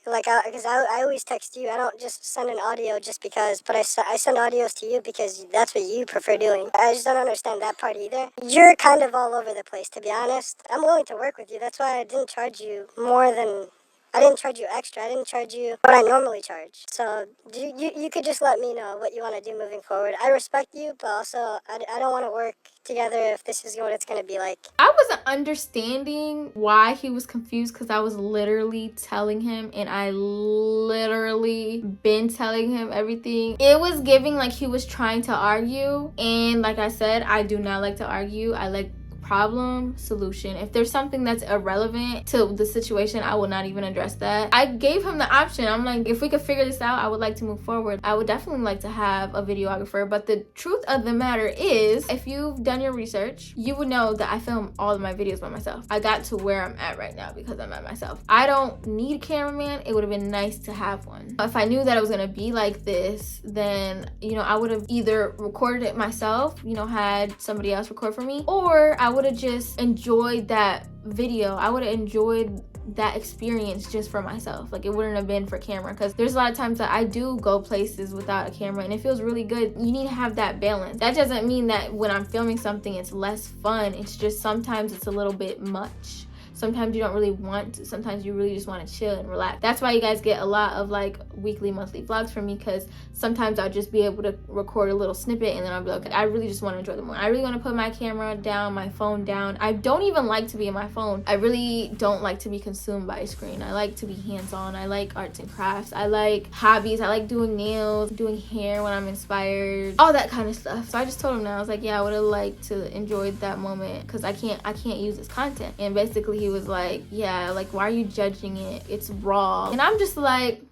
like, because I always text you. I don't just send an audio just because, but I send audios to you because that's what you prefer doing. I just don't understand that part either. You're kind of all over the place, to be honest. I'm willing to work with you. That's why I didn't charge you more than, I didn't charge you extra. I didn't charge you what I normally charge. So you could just let me know what you want to do moving forward. I respect you, but also I don't want to work together if this is what it's going to be like. I wasn't understanding why he was confused, because I was literally telling him, and I literally been telling him everything. It was giving like he was trying to argue, and like I said, I do not like to argue. I like problem solution. If there's something that's irrelevant to the situation, I will not even address that. I gave him the option. I'm like, if we could figure this out, I would like to move forward. I would definitely like to have a videographer. But the truth of the matter is, if you've done your research, you would know that I film all of my videos by myself. I got to where I'm at right now because I'm at myself. I don't need a cameraman. It would have been nice to have one. If I knew that it was gonna be like this, then, you know, I would have either recorded it myself, you know, had somebody else record for me, or I would have just enjoyed that video. I would have enjoyed that experience just for myself. Like, it wouldn't have been for camera, because there's a lot of times that I do go places without a camera and it feels really good. You need to have that balance. That doesn't mean that when I'm filming something it's less fun. It's just sometimes it's a little bit much. Sometimes you don't really want to. Sometimes you really just want to chill and relax. That's why you guys get a lot of like weekly, monthly vlogs from me, because sometimes I'll just be able to record a little snippet and then I'll be like, okay, I really just want to enjoy the moment. I really want to put my camera down, my phone down. I don't even like to be in my phone. I really don't like to be consumed by a screen. I like to be hands-on. I like arts and crafts. I like hobbies. I like doing nails, doing hair when I'm inspired, all that kind of stuff. So I just told him that. I was like, yeah, I would have liked to enjoy that moment, because I can't use this content. And basically he was like, yeah, like, why are you judging it? It's raw. And I'm just like,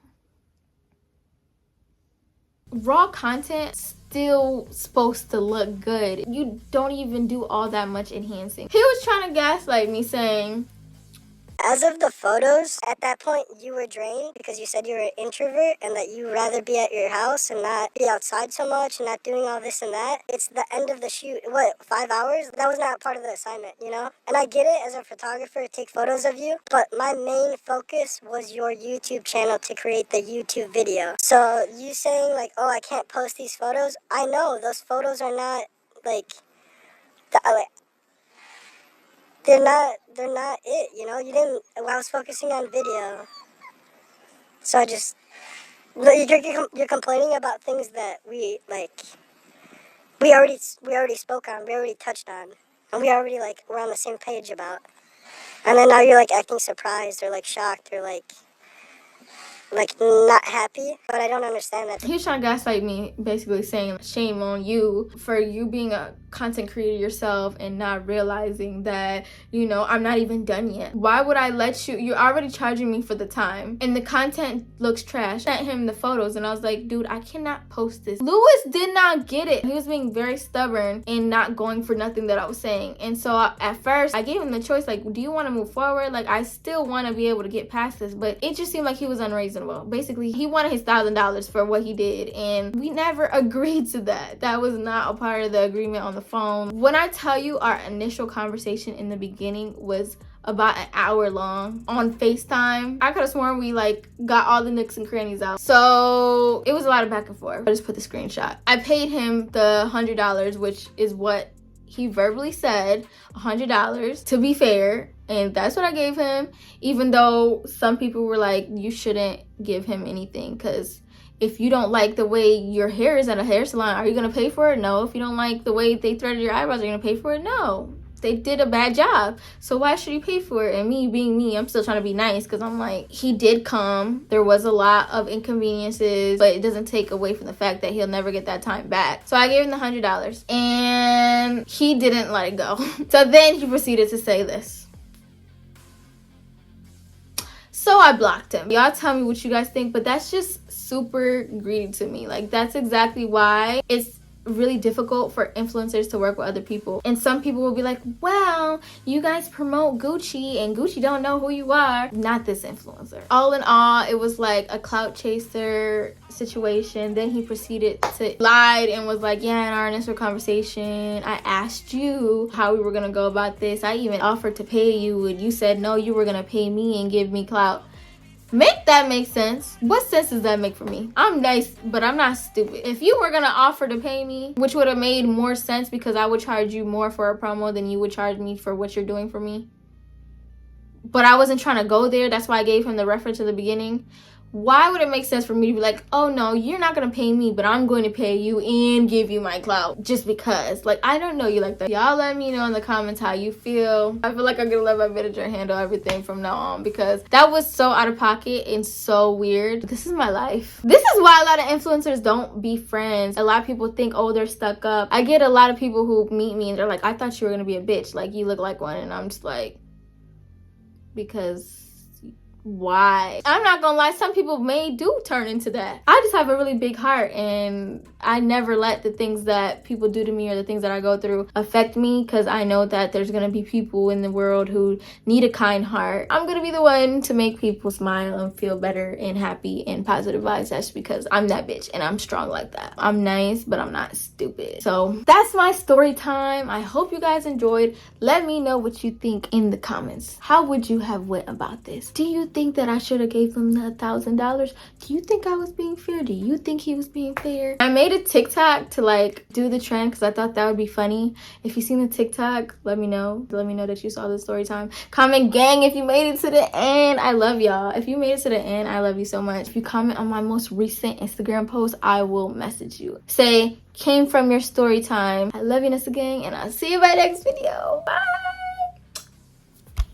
raw content still supposed to look good. You don't even do all that much enhancing. He was trying to gaslight me, saying, as of the photos, at that point, you were drained because you said you were an introvert and that you'd rather be at your house and not be outside so much and not doing all this and that. It's the end of the shoot. What, 5 hours? That was not part of the assignment, you know? And I get it as a photographer to take photos of you, but my main focus was your YouTube channel to create the YouTube video. So you saying like, oh, I can't post these photos? I know those photos are not like, they're not it, you know? You didn't, I was focusing on video. So you're complaining about things that we already spoke on, we already touched on, and we already, like, we're on the same page about. And then now you're, like, acting surprised or, like, shocked or, like not happy, but I don't understand that. he was trying to gaslight me, basically saying, shame on you for you being a content creator yourself and not realizing that, you know, I'm not even done yet. Why would I let you? You're already charging me for the time and the content looks trash. I sent him the photos and I was like, dude, I cannot post this. Lewis did not get it. He was being very stubborn and not going for nothing that I was saying. And so at first I gave him the choice, like, do you want to move forward? Like, I still want to be able to get past this, but it just seemed like he was unreasonable. Basically, he wanted his $1,000 for what he did, and we never agreed to that. That was not a part of the agreement on the phone. When I tell you, our initial conversation in the beginning was about an hour long on FaceTime. I could have sworn we like got all the nooks and crannies out. So it was a lot of back and forth. I just put the screenshot. I paid him the $100, which is what he verbally said, $100. To be fair, And that's what I gave him, even though some people were like, you shouldn't give him anything, because if you don't like the way your hair is at a hair salon, are you going to pay for it? No. If you don't like the way they threaded your eyebrows, are you going to pay for it? No. They did a bad job, so why should he pay for it? And me being me, I'm still trying to be nice, because I'm like, he did come. There was a lot of inconveniences, but it doesn't take away from the fact that he'll never get that time back. So I gave him the $100, and he didn't let it go. So then he proceeded to say this. So I blocked him. Y'all tell me what you guys think, but that's just super greedy to me. Like, that's exactly why it's really difficult for influencers to work with other people. And some people will be like, well, you guys promote Gucci and Gucci don't know who you are. Not this influencer. All in all, it was like a clout chaser situation. Then he proceeded to lied and was like, yeah, in our initial conversation, I asked you how we were gonna go about this. I even offered to pay you, and you said no, you were gonna pay me and give me clout. Make that make sense. What sense does that make for me? I'm nice, but I'm not stupid. If you were gonna offer to pay me, which would have made more sense because I would charge you more for a promo than you would charge me for what you're doing for me. But I wasn't trying to go there. That's why I gave him the reference in the beginning. Why would it make sense for me to be like, oh no, you're not gonna pay me, but I'm going to pay you and give you my clout just because? Like, I don't know you like that. Y'all let me know in the comments how you feel. I feel like I'm gonna let my manager handle everything from now on, because that was so out of pocket and so weird. This is my life. This is why a lot of influencers don't be friends. A lot of people think, oh, they're stuck up. I get a lot of people who meet me and they're like, I thought you were gonna be a bitch. Like, you look like one. And I'm just like, because why? I'm not gonna lie, some people do turn into that. I just have a really big heart, and I never let the things that people do to me or the things that I go through affect me, because I know that there's gonna be people in the world who need a kind heart. I'm gonna be the one to make people smile and feel better and happy and positive vibes. That's because I'm that bitch and I'm strong like that. I'm nice, but I'm not stupid. So that's my story time. I hope you guys enjoyed. Let me know what you think in the comments. How would you have went about this? Do you think that I should have gave him the $1,000? Do you think I was being fair? Do you think he was being fair? I made a TikTok to like do the trend because I thought that would be funny. If you seen the TikTok, let me know. Let me know that you saw the story time. Comment gang if you made it to the end. I love y'all. If you made it to the end, I love you so much. If you comment on my most recent Instagram post, I will message you. Say, came from your story time. I love you, Vanessa gang, and I'll see you in my next video. Bye.